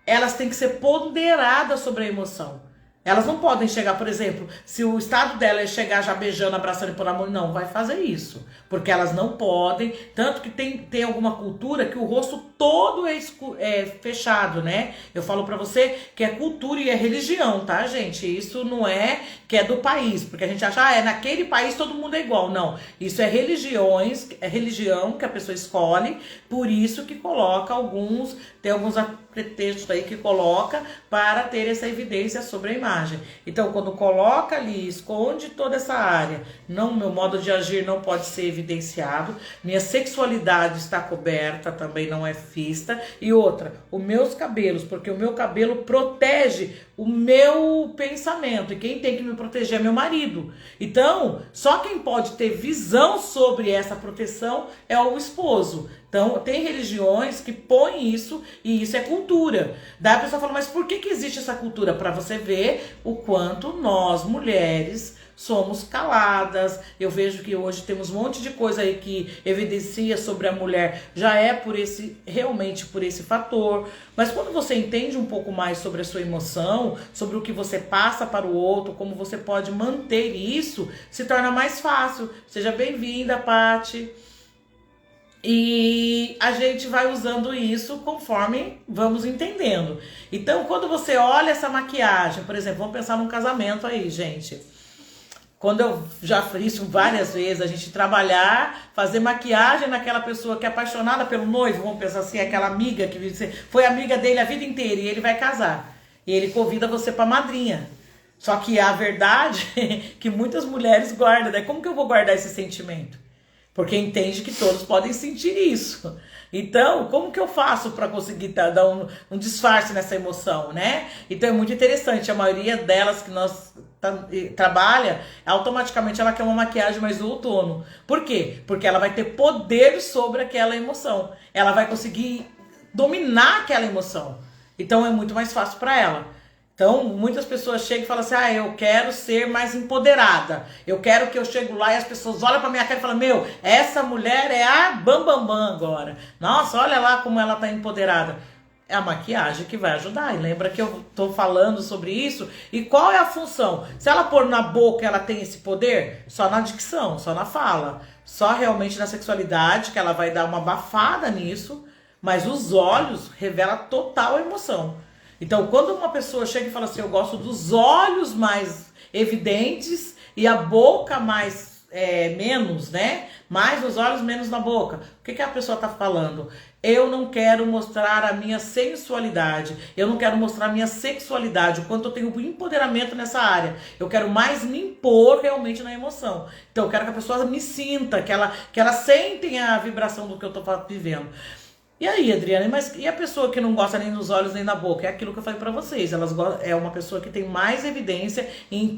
Elas têm que ser ponderadas sobre a emoção. Elas não podem chegar, por exemplo, se o estado dela é chegar já beijando, abraçando e por amor, não vai fazer isso. Porque elas não podem, tanto que tem alguma cultura que o rosto todo é fechado, né? Eu falo pra você que é cultura e é religião, tá, gente? Isso não é que é do país, porque a gente acha, naquele país todo mundo é igual. Não, isso é religião que a pessoa escolhe, por isso que coloca tem alguns pretextos aí que coloca para ter essa evidência sobre a imagem. Então, quando coloca ali, esconde toda essa área, não, meu modo de agir não pode ser evidenciado, minha sexualidade está coberta, também não é vista, e outra, os meus cabelos, porque o meu cabelo protege o meu pensamento, e quem tem que me proteger é meu marido. Então, só quem pode ter visão sobre essa proteção é o esposo. Então, tem religiões que põem isso, e isso é cultura. Daí a pessoa fala, mas por que existe essa cultura? Para você ver o quanto nós, mulheres, somos caladas. Eu vejo que hoje temos um monte de coisa aí que evidencia sobre a mulher, já é realmente por esse fator. Mas quando você entende um pouco mais sobre a sua emoção, sobre o que você passa para o outro, como você pode manter isso, se torna mais fácil. Seja bem-vinda, Paty. E a gente vai usando isso conforme vamos entendendo. Então, quando você olha essa maquiagem, por exemplo, vamos pensar num casamento aí, gente. Quando eu já fiz isso várias vezes, a gente trabalhar, fazer maquiagem naquela pessoa que é apaixonada pelo noivo, vamos pensar assim, aquela amiga que foi amiga dele a vida inteira e ele vai casar. E ele convida você para madrinha. Só que a verdade é que muitas mulheres guardam, né? Como que eu vou guardar esse sentimento? Porque entende que todos podem sentir isso. Então, como que eu faço para conseguir dar um disfarce nessa emoção, né? Então é muito interessante. A maioria delas que nós trabalha, automaticamente ela quer uma maquiagem mais do outono. Por quê? Porque ela vai ter poder sobre aquela emoção. Ela vai conseguir dominar aquela emoção. Então é muito mais fácil para ela. Então, muitas pessoas chegam e falam assim, eu quero ser mais empoderada. Eu quero que eu chego lá e as pessoas olham pra minha cara e falam, meu, essa mulher é a bambambam agora. Nossa, olha lá como ela tá empoderada. É a maquiagem que vai ajudar. E lembra que eu tô falando sobre isso? E qual é a função? Se ela pôr na boca, ela tem esse poder? Só na dicção, só na fala. Só realmente na sexualidade, que ela vai dar uma abafada nisso. Mas os olhos revelam total emoção. Então, quando uma pessoa chega e fala assim, eu gosto dos olhos mais evidentes e a boca menos, né? Mais nos olhos, menos na boca. O que a pessoa está falando? Eu não quero mostrar a minha sensualidade. Eu não quero mostrar a minha sexualidade. O quanto eu tenho empoderamento nessa área. Eu quero mais me impor realmente na emoção. Então, eu quero que a pessoa me sinta, que ela sente a vibração do que eu estou vivendo. E aí, Adriana, mas e a pessoa que não gosta nem nos olhos nem na boca? É aquilo que eu falei pra vocês. É uma pessoa que tem mais evidência em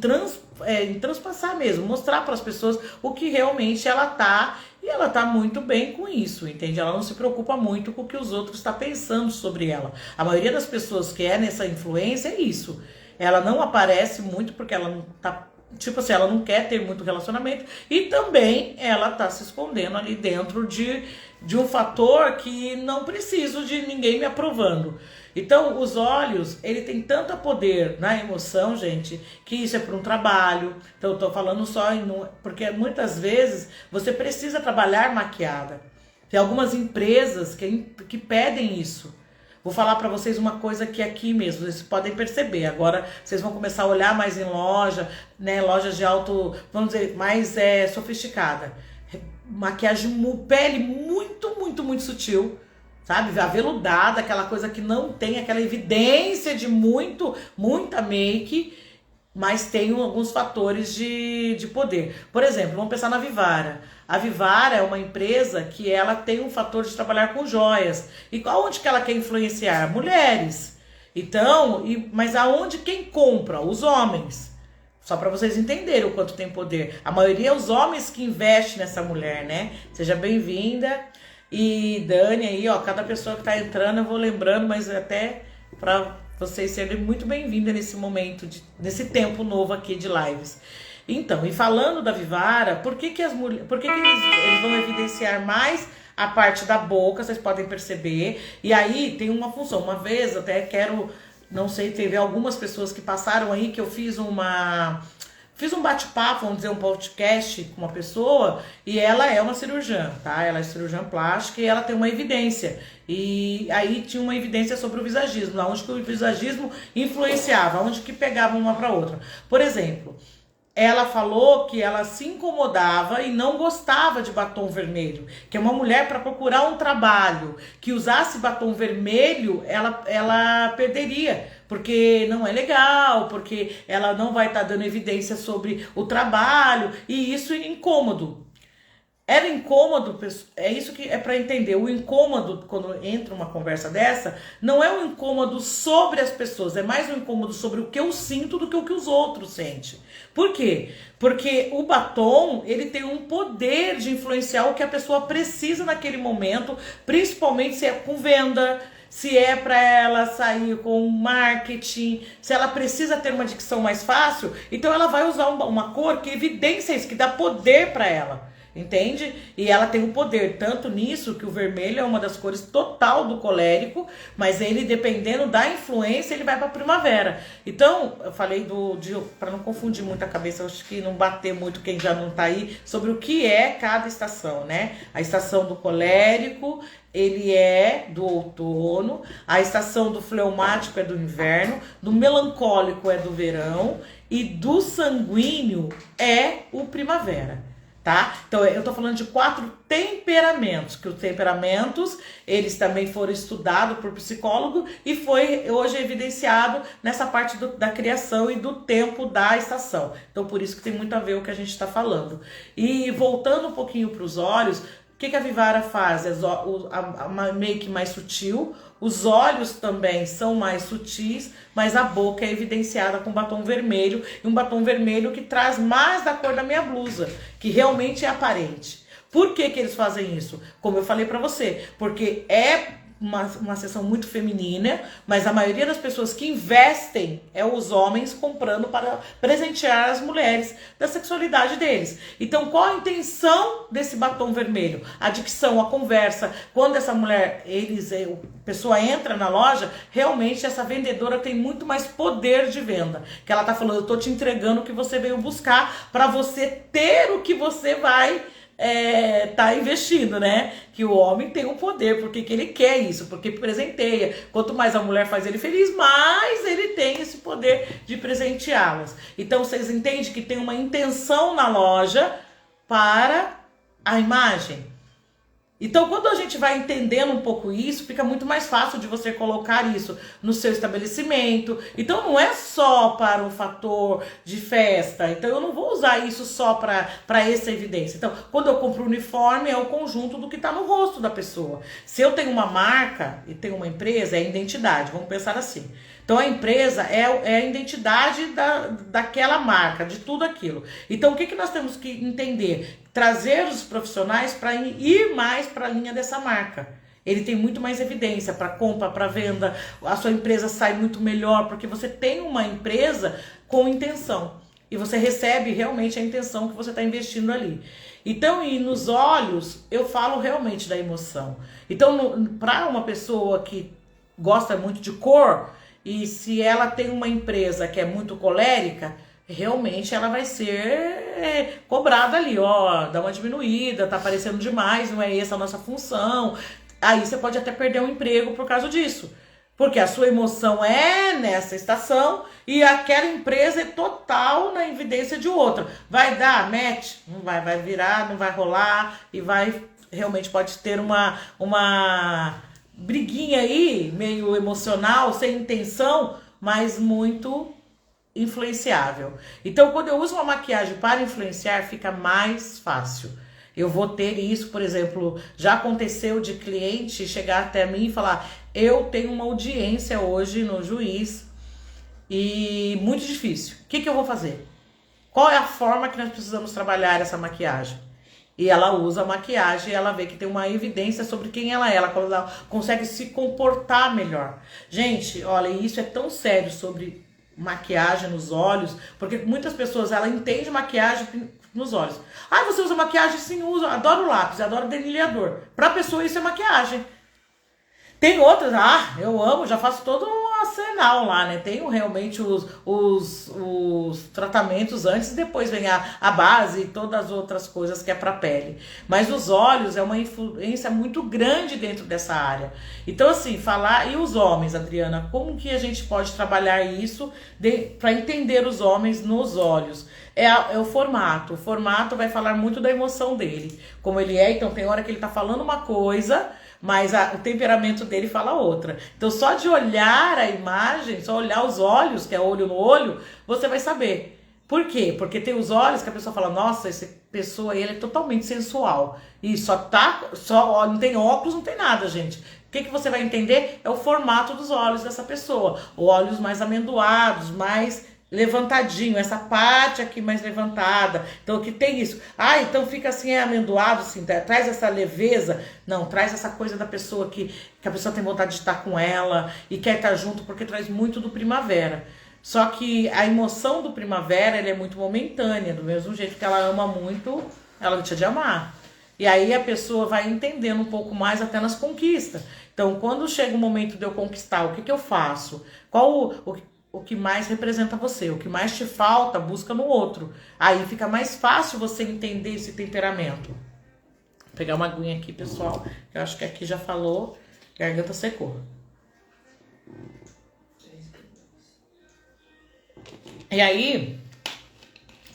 transpassar mesmo, mostrar para as pessoas o que realmente ela tá. E ela tá muito bem com isso, entende? Ela não se preocupa muito com o que os outros estão pensando sobre ela. A maioria das pessoas que é nessa influência é isso. Ela não aparece muito porque ela não tá... Tipo assim, ela não quer ter muito relacionamento e também ela tá se escondendo ali dentro de um fator que não preciso de ninguém me aprovando. Então, os olhos, ele tem tanto poder na emoção, gente, que isso é para um trabalho. Então, eu tô falando porque muitas vezes você precisa trabalhar maquiada. Tem algumas empresas que pedem isso. Vou falar para vocês uma coisa que aqui mesmo, vocês podem perceber. Agora vocês vão começar a olhar mais em loja, né? Lojas de alto, vamos dizer, mais sofisticada. Maquiagem, pele muito sutil, sabe? Aveludada, aquela coisa que não tem aquela evidência de muita make. mas tem alguns fatores de poder. Por exemplo, vamos pensar na Vivara. A Vivara é uma empresa que ela tem um fator de trabalhar com joias. E onde que ela quer influenciar? Mulheres. Então, mas aonde quem compra? Os homens. Só para vocês entenderem o quanto tem poder. A maioria é os homens que investem nessa mulher, né? Seja bem-vinda. E Dani aí, ó, cada pessoa que tá entrando eu vou lembrando, mas até para vocês serem muito bem-vindas nesse momento, nesse tempo novo aqui de lives. Então, e falando da Vivara, por que eles vão evidenciar mais a parte da boca, vocês podem perceber. E aí tem uma função. Uma vez, até quero, não sei, teve algumas pessoas que passaram aí que eu fiz um bate-papo, vamos dizer, um podcast com uma pessoa, e ela é uma cirurgiã, tá? Ela é cirurgiã plástica e ela tem uma evidência. E aí tinha uma evidência sobre o visagismo, onde que o visagismo influenciava, onde que pegava uma para outra. Por exemplo, ela falou que ela se incomodava e não gostava de batom vermelho, que é uma mulher para procurar um trabalho que usasse batom vermelho, ela perderia, porque não é legal, porque ela não vai estar dando evidência sobre o trabalho, e isso é incômodo. Era incômodo, é isso que é para entender. O incômodo, quando entra uma conversa dessa, não é um incômodo sobre as pessoas, é mais um incômodo sobre o que eu sinto do que o que os outros sentem. Por quê? Porque o batom, ele tem um poder de influenciar o que a pessoa precisa naquele momento, principalmente se é com venda, se é para ela sair com marketing, se ela precisa ter uma dicção mais fácil, então ela vai usar uma cor que evidencia isso, que dá poder para ela. Entende? E ela tem um poder tanto nisso, que o vermelho é uma das cores total do colérico, mas ele, dependendo da influência, ele vai para primavera. Então, eu falei para não confundir muito a cabeça, acho que não bater muito quem já não tá aí, sobre o que é cada estação, né? A estação do colérico, ele é do outono, a estação do fleumático é do inverno, do melancólico é do verão e do sanguíneo é o primavera. Tá? Então eu tô falando de 4 temperamentos, que os temperamentos, eles também foram estudados por psicólogo e foi hoje evidenciado nessa parte da criação e do tempo da estação. Então por isso que tem muito a ver o que a gente está falando. E voltando um pouquinho para os olhos, o que a Vivara faz? A make mais sutil, os olhos também são mais sutis, mas a boca é evidenciada com batom vermelho, e um batom vermelho que traz mais da cor da minha blusa, que realmente é aparente. Por que eles fazem isso? Como eu falei pra você, porque é uma seção muito feminina, mas a maioria das pessoas que investem é os homens comprando para presentear as mulheres da sexualidade deles. Então, qual a intenção desse batom vermelho? A dicção, a conversa. Quando essa mulher, a pessoa entra na loja, realmente essa vendedora tem muito mais poder de venda. Que ela tá falando, eu tô te entregando o que você veio buscar para você ter o que você vai tá investindo, né? Que o homem tem um poder, porque que ele quer isso, porque presenteia. Quanto mais a mulher faz ele feliz, mais ele tem esse poder de presenteá-las. Então vocês entendem que tem uma intenção na loja para a imagem. Então, quando a gente vai entendendo um pouco isso, fica muito mais fácil de você colocar isso no seu estabelecimento. Então, não é só para um fator de festa. Então, eu não vou usar isso só para essa evidência. Então, quando eu compro o uniforme, é o conjunto do que está no rosto da pessoa. Se eu tenho uma marca e tenho uma empresa, é identidade. Vamos pensar assim. Então, a empresa é a identidade daquela marca, de tudo aquilo. Então, o que nós temos que entender? Trazer os profissionais para ir mais para a linha dessa marca. Ele tem muito mais evidência para compra, para venda, a sua empresa sai muito melhor, porque você tem uma empresa com intenção. E você recebe realmente a intenção que você está investindo ali. Então, e nos olhos, eu falo realmente da emoção. Então, para uma pessoa que gosta muito de cor, e se ela tem uma empresa que é muito colérica, realmente ela vai ser cobrada ali, ó, dá uma diminuída, tá aparecendo demais, não é essa a nossa função. Aí você pode até perder um emprego por causa disso, porque a sua emoção é nessa estação e aquela empresa é total na evidência de outra. Vai dar match? Não vai, vai virar, não vai rolar e vai, realmente pode ter uma briguinha aí, meio emocional, sem intenção, mas muito influenciável. Então, quando eu uso uma maquiagem para influenciar, fica mais fácil. Eu vou ter isso, por exemplo, já aconteceu de cliente chegar até mim e falar: eu tenho uma audiência hoje no juiz e muito difícil. O que eu vou fazer? Qual é a forma que nós precisamos trabalhar essa maquiagem? E ela usa a maquiagem e ela vê que tem uma evidência sobre quem ela é. Ela consegue se comportar melhor. Gente, olha, isso é tão sério sobre maquiagem nos olhos, porque muitas pessoas, ela entende maquiagem nos olhos. Ah, você usa maquiagem? Sim, uso. Adoro lápis, adoro delineador. Pra pessoa isso é maquiagem. Tem outras, eu amo, já faço todo um arsenal lá, né? Tenho realmente os tratamentos antes e depois vem a base e todas as outras coisas que é pra pele. Mas os olhos é uma influência muito grande dentro dessa área. Então, assim, falar... E os homens, Adriana, como que a gente pode trabalhar isso para entender os homens nos olhos? É o formato. O formato vai falar muito da emoção dele, como ele é. Então, tem hora que ele tá falando uma coisa, mas o temperamento dele fala outra. Então, só de olhar a imagem, só olhar os olhos, que é olho no olho, você vai saber. Por quê? Porque tem os olhos que a pessoa fala: nossa, essa pessoa aí, ele é totalmente sensual. E não tem óculos, não tem nada, gente. O que você vai entender é o formato dos olhos dessa pessoa. Olhos mais amendoados, mais levantadinho, essa parte aqui mais levantada. Então, que tem isso. Então fica assim, amendoado, assim, traz essa leveza. Não, traz essa coisa da pessoa que a pessoa tem vontade de estar com ela e quer estar junto, porque traz muito do primavera. Só que a emoção do primavera, ela é muito momentânea, do mesmo jeito que ela ama muito, ela deixa de amar. E aí a pessoa vai entendendo um pouco mais até nas conquistas. Então, quando chega o momento de eu conquistar, o que eu faço? Qual o que mais representa você? O que mais te falta, busca no outro. Aí fica mais fácil você entender esse temperamento. Vou pegar uma aguinha aqui, pessoal. Eu acho que aqui já falou, garganta secou. E aí,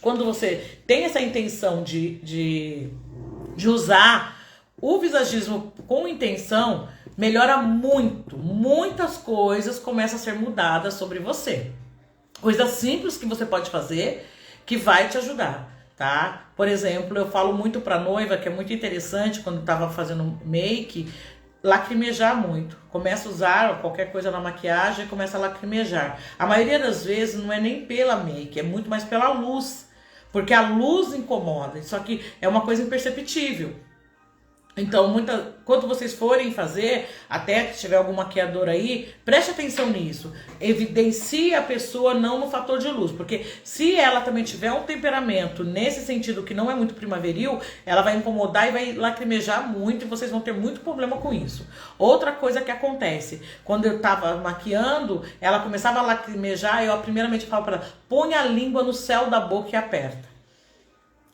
quando você tem essa intenção de usar o visagismo com intenção, melhora muito. Muitas coisas começam a ser mudadas sobre você. Coisas simples que você pode fazer que vai te ajudar, tá? Por exemplo, eu falo muito pra noiva, que é muito interessante, quando eu tava fazendo make, lacrimejar muito. Começa a usar qualquer coisa na maquiagem e começa a lacrimejar. A maioria das vezes não é nem pela make, é muito mais pela luz. Porque a luz incomoda. Só que é uma coisa imperceptível. Então, quando vocês forem fazer, até que tiver algum maquiador aí, preste atenção nisso. Evidencie a pessoa não no fator de luz. Porque se ela também tiver um temperamento nesse sentido que não é muito primaveril, ela vai incomodar e vai lacrimejar muito e vocês vão ter muito problema com isso. Outra coisa que acontece, quando eu tava maquiando, ela começava a lacrimejar e eu primeiramente falo para ela: põe a língua no céu da boca e aperta.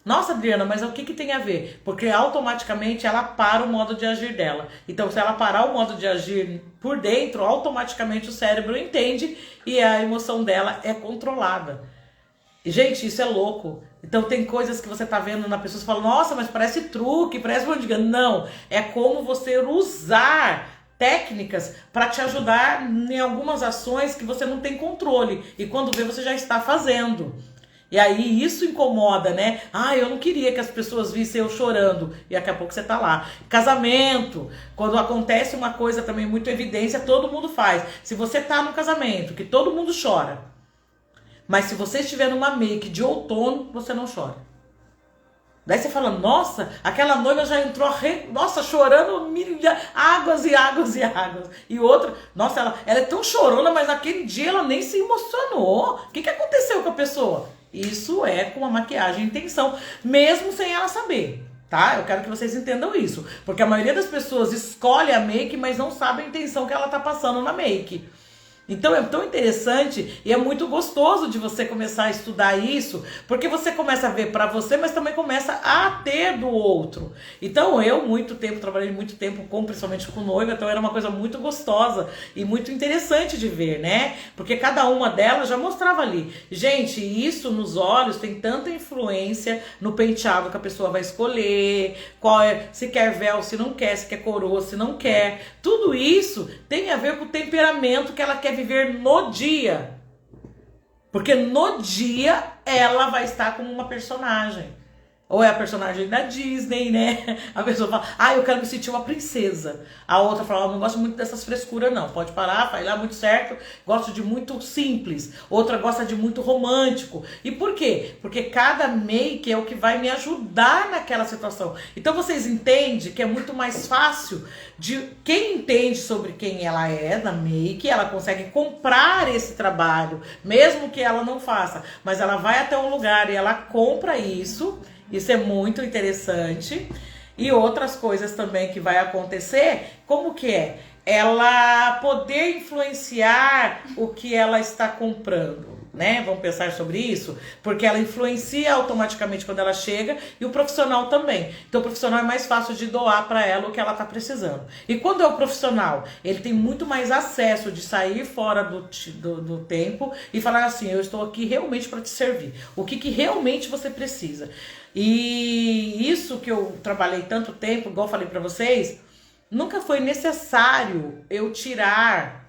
Nossa, Adriana, mas o que tem a ver? Porque automaticamente ela para o modo de agir dela. Então, se ela parar o modo de agir por dentro, automaticamente o cérebro entende e a emoção dela é controlada. E, gente, isso é louco. Então, tem coisas que você tá vendo na pessoa e fala: nossa, mas parece truque, parece bandiga. Não, é como você usar técnicas para te ajudar em algumas ações que você não tem controle. E quando vê, você já está fazendo. E aí isso incomoda, né? Eu não queria que as pessoas vissem eu chorando. E daqui a pouco você tá lá. Casamento. Quando acontece uma coisa também muito evidência, todo mundo faz. Se você tá no casamento, que todo mundo chora. Mas se você estiver numa make de outono, você não chora. Daí você fala: nossa, aquela noiva já entrou, chorando, águas e águas e águas. E outra, nossa, ela é tão chorona, mas naquele dia ela nem se emocionou. O que aconteceu com a pessoa? Isso é com a maquiagem intenção, mesmo sem ela saber, tá? Eu quero que vocês entendam isso. Porque a maioria das pessoas escolhe a make, mas não sabe a intenção que ela tá passando na make. Então é tão interessante e é muito gostoso de você começar a estudar isso, porque você começa a ver para você, mas também começa a ter do outro. Então eu trabalhei muito tempo principalmente com noiva, então era uma coisa muito gostosa e muito interessante de ver, né? Porque cada uma delas já mostrava ali. Gente, isso nos olhos tem tanta influência no penteado que a pessoa vai escolher, se quer véu, se não quer, se quer coroa, se não quer. Tudo isso tem a ver com o temperamento que ela quer viver no dia. Porque no dia ela vai estar como uma personagem. Ou é a personagem da Disney, né? A pessoa fala, eu quero me sentir uma princesa. A outra fala, não gosto muito dessas frescuras não. Pode parar, vai lá muito certo. Gosto de muito simples. Outra gosta de muito romântico. E por quê? Porque cada make é o que vai me ajudar naquela situação. Então vocês entendem que é muito mais fácil de quem entende sobre quem ela é da make, ela consegue comprar esse trabalho, mesmo que ela não faça. Mas ela vai até um lugar e ela compra isso. Isso é muito interessante. E outras coisas também que vai acontecer, como que é? Ela poder influenciar o que ela está comprando, né? Vamos pensar sobre isso? Porque ela influencia automaticamente quando ela chega e o profissional também. Então o profissional é mais fácil de doar para ela o que ela está precisando. E quando é o profissional, ele tem muito mais acesso de sair fora do tempo e falar assim, eu estou aqui realmente para te servir. O que realmente você precisa. E isso que eu trabalhei tanto tempo, igual eu falei para vocês, nunca foi necessário eu tirar,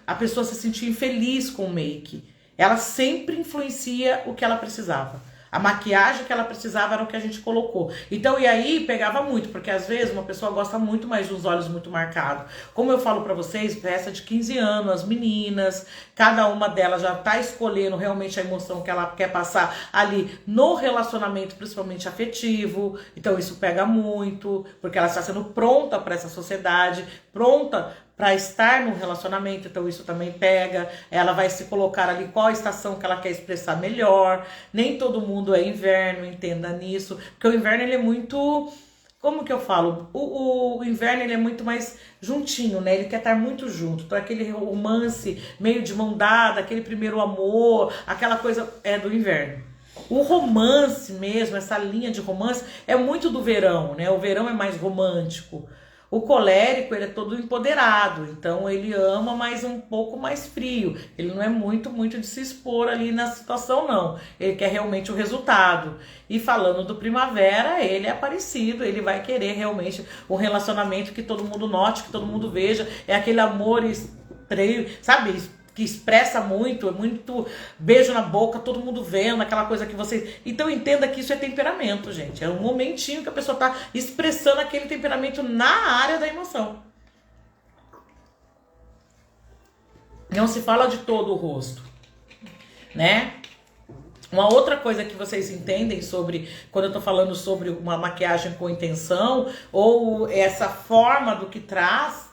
a pessoa se sentir infeliz com o make. Ela sempre influencia o que ela precisava. A maquiagem que ela precisava era o que a gente colocou. Então, e aí pegava muito, porque às vezes uma pessoa gosta muito mais de uns olhos muito marcados. Como eu falo pra vocês, festa de 15 anos, as meninas, cada uma delas já tá escolhendo realmente a emoção que ela quer passar ali no relacionamento, principalmente afetivo. Então isso pega muito, porque ela está sendo pronta para essa sociedade, pronta para estar no relacionamento, então isso também pega. Ela vai se colocar ali qual a estação que ela quer expressar melhor. Nem todo mundo é inverno, entenda nisso, porque o inverno ele é muito, como que eu falo? O inverno ele é muito mais juntinho, né? Ele quer estar muito junto. Então aquele romance meio de mão dada, aquele primeiro amor, aquela coisa é do inverno. O romance mesmo, essa linha de romance é muito do verão, né? O verão é mais romântico. O colérico, ele é todo empoderado, então ele ama, mas um pouco mais frio. Ele não é muito de se expor ali na situação, não. Ele quer realmente o resultado. E falando do primavera, ele é parecido, ele vai querer realmente um relacionamento que todo mundo note, que todo mundo veja. É aquele amor estranho, sabe? Que expressa muito, é muito beijo na boca, todo mundo vendo, aquela coisa que você... Então entenda que isso é temperamento, gente. É um momentinho que a pessoa tá expressando aquele temperamento na área da emoção. Não se fala de todo o rosto, né? Uma outra coisa que vocês entendem sobre, quando eu tô falando sobre uma maquiagem com intenção, ou essa forma do que traz,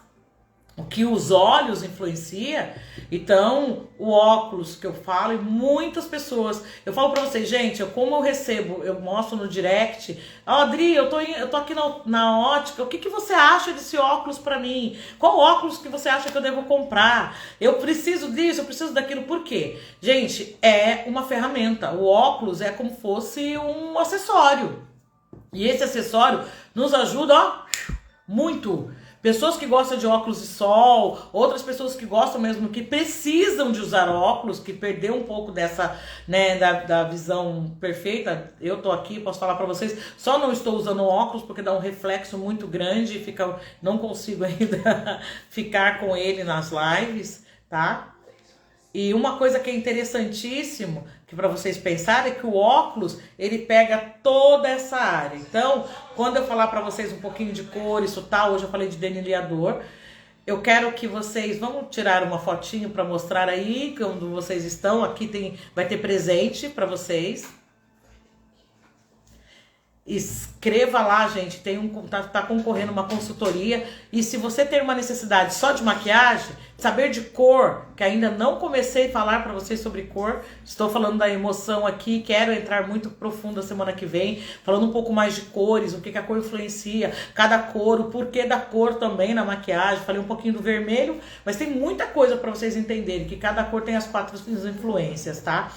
o que os olhos influencia, então o óculos que eu falo, e muitas pessoas, eu falo pra vocês, gente, como eu recebo, eu mostro no direct, Adri, eu tô aqui na ótica, o que você acha desse óculos pra mim? Qual óculos que você acha que eu devo comprar? Eu preciso disso, eu preciso daquilo, por quê? Gente, é uma ferramenta, o óculos é como fosse um acessório, e esse acessório nos ajuda, ó, muito. Pessoas que gostam de óculos de sol, outras pessoas que gostam mesmo, que precisam de usar óculos, que perdeu um pouco dessa, né, da visão perfeita. Eu tô aqui, posso falar pra vocês, só não estou usando óculos porque dá um reflexo muito grande e não consigo ainda ficar com ele nas lives, tá? E uma coisa que é interessantíssimo, que para vocês pensarem, é que o óculos, ele pega toda essa área. Então, quando eu falar para vocês um pouquinho de cor, isso tal, hoje eu falei de delineador, eu quero que vocês, vamos tirar uma fotinho para mostrar aí, quando vocês estão, aqui vai ter presente para vocês. Escreva lá, gente, tá concorrendo uma consultoria. E se você tem uma necessidade só de maquiagem, saber de cor, que ainda não comecei a falar para vocês sobre cor, estou falando da emoção aqui, quero entrar muito profundo a semana que vem, falando um pouco mais de cores, o que a cor influencia, cada cor, o porquê da cor também na maquiagem, falei um pouquinho do vermelho, mas tem muita coisa para vocês entenderem, que cada cor tem as 4 influências, tá?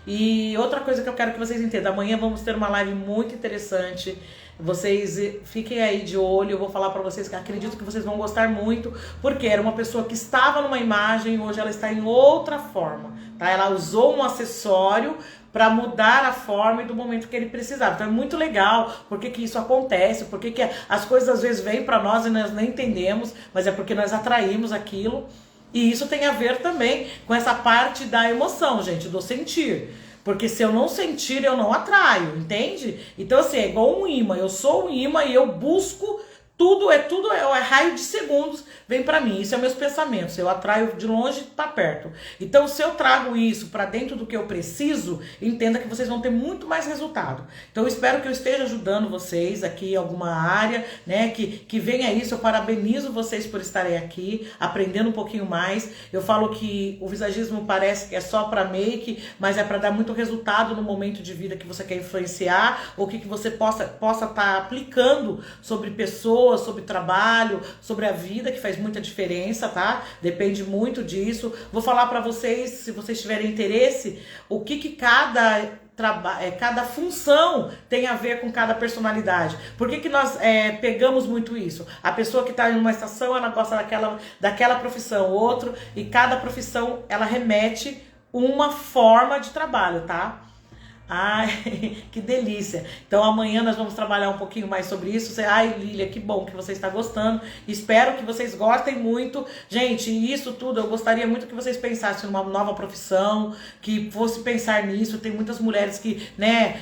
E outra coisa que eu quero que vocês entendam, amanhã vamos ter uma live muito interessante, vocês fiquem aí de olho, eu vou falar pra vocês que acredito que vocês vão gostar muito, porque era uma pessoa que estava numa imagem, hoje ela está em outra forma, tá? Ela usou um acessório para mudar a forma e do momento que ele precisava. Então é muito legal, porque que isso acontece, porque que as coisas às vezes vêm para nós e nós nem entendemos, mas é porque nós atraímos aquilo. E isso tem a ver também com essa parte da emoção, gente, do sentir. Porque se eu não sentir, eu não atraio, entende? Então, assim, é igual um imã. Eu sou um imã e eu busco tudo é raio de segundos vem pra mim. Isso é meus pensamentos. Eu atraio de longe pra perto. Então, se eu trago isso pra dentro do que eu preciso, entenda que vocês vão ter muito mais resultado. Então, eu espero que eu esteja ajudando vocês aqui em alguma área, né? Que venha isso. Eu parabenizo vocês por estarem aqui, aprendendo um pouquinho mais. Eu falo que o visagismo parece que é só pra make, mas é pra dar muito resultado no momento de vida que você quer influenciar, ou que você possa estar aplicando sobre pessoas, sobre trabalho, sobre a vida, que faz muita diferença, tá? Depende muito disso. Vou falar pra vocês, se vocês tiverem interesse, o que cada função tem a ver com cada personalidade. Por que nós pegamos muito isso? A pessoa que está em uma estação, ela gosta daquela profissão, outro, e cada profissão, ela remete uma forma de trabalho, tá? Ai, que delícia. Então amanhã nós vamos trabalhar um pouquinho mais sobre isso. Ai, Lília, que bom que você está gostando. Espero que vocês gostem muito. Gente, isso tudo, eu gostaria muito que vocês pensassem numa nova profissão, que fosse pensar nisso. Tem muitas mulheres que, né,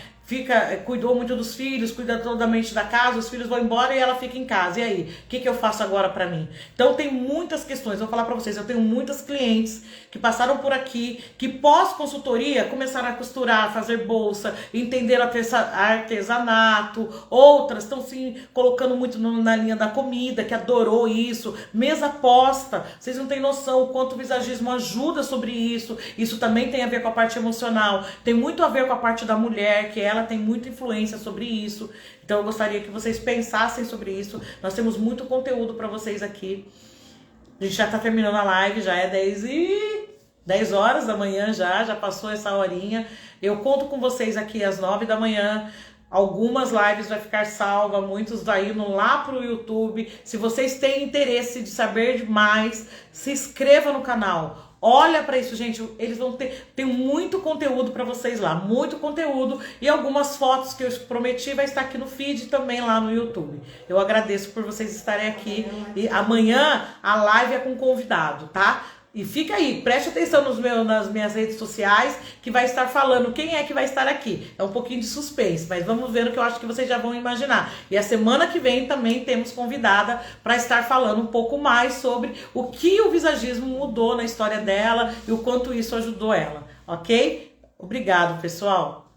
cuidou muito dos filhos, cuida totalmente da casa, os filhos vão embora e ela fica em casa. E aí, o que eu faço agora pra mim? Então tem muitas questões, vou falar pra vocês, eu tenho muitas clientes que passaram por aqui, que pós-consultoria começaram a costurar, fazer bolsa, entender artesanato, outras estão se colocando muito na linha da comida, que adorou isso, mesa posta, vocês não têm noção o quanto o visagismo ajuda sobre isso. Isso também tem a ver com a parte emocional, tem muito a ver com a parte da mulher, que ela tem muita influência sobre isso. Então eu gostaria que vocês pensassem sobre isso. Nós temos muito conteúdo para vocês aqui. A gente já tá terminando a live, já é 10 horas da manhã já passou essa horinha. Eu conto com vocês aqui às 9 da manhã. Algumas lives vai ficar salva, muitos vai indo lá pro YouTube. Se vocês têm interesse de saber mais, se inscreva no canal. Olha pra isso, gente, eles vão tem muito conteúdo pra vocês lá, muito conteúdo, e algumas fotos que eu prometi vai estar aqui no feed também lá no YouTube. Eu agradeço por vocês estarem aqui, e amanhã a live é com convidado, tá? E fica aí, preste atenção nas minhas redes sociais, que vai estar falando quem é que vai estar aqui. É um pouquinho de suspense, mas vamos ver o que eu acho que vocês já vão imaginar. E a semana que vem também temos convidada para estar falando um pouco mais sobre o que o visagismo mudou na história dela e o quanto isso ajudou ela, ok? Obrigado, pessoal!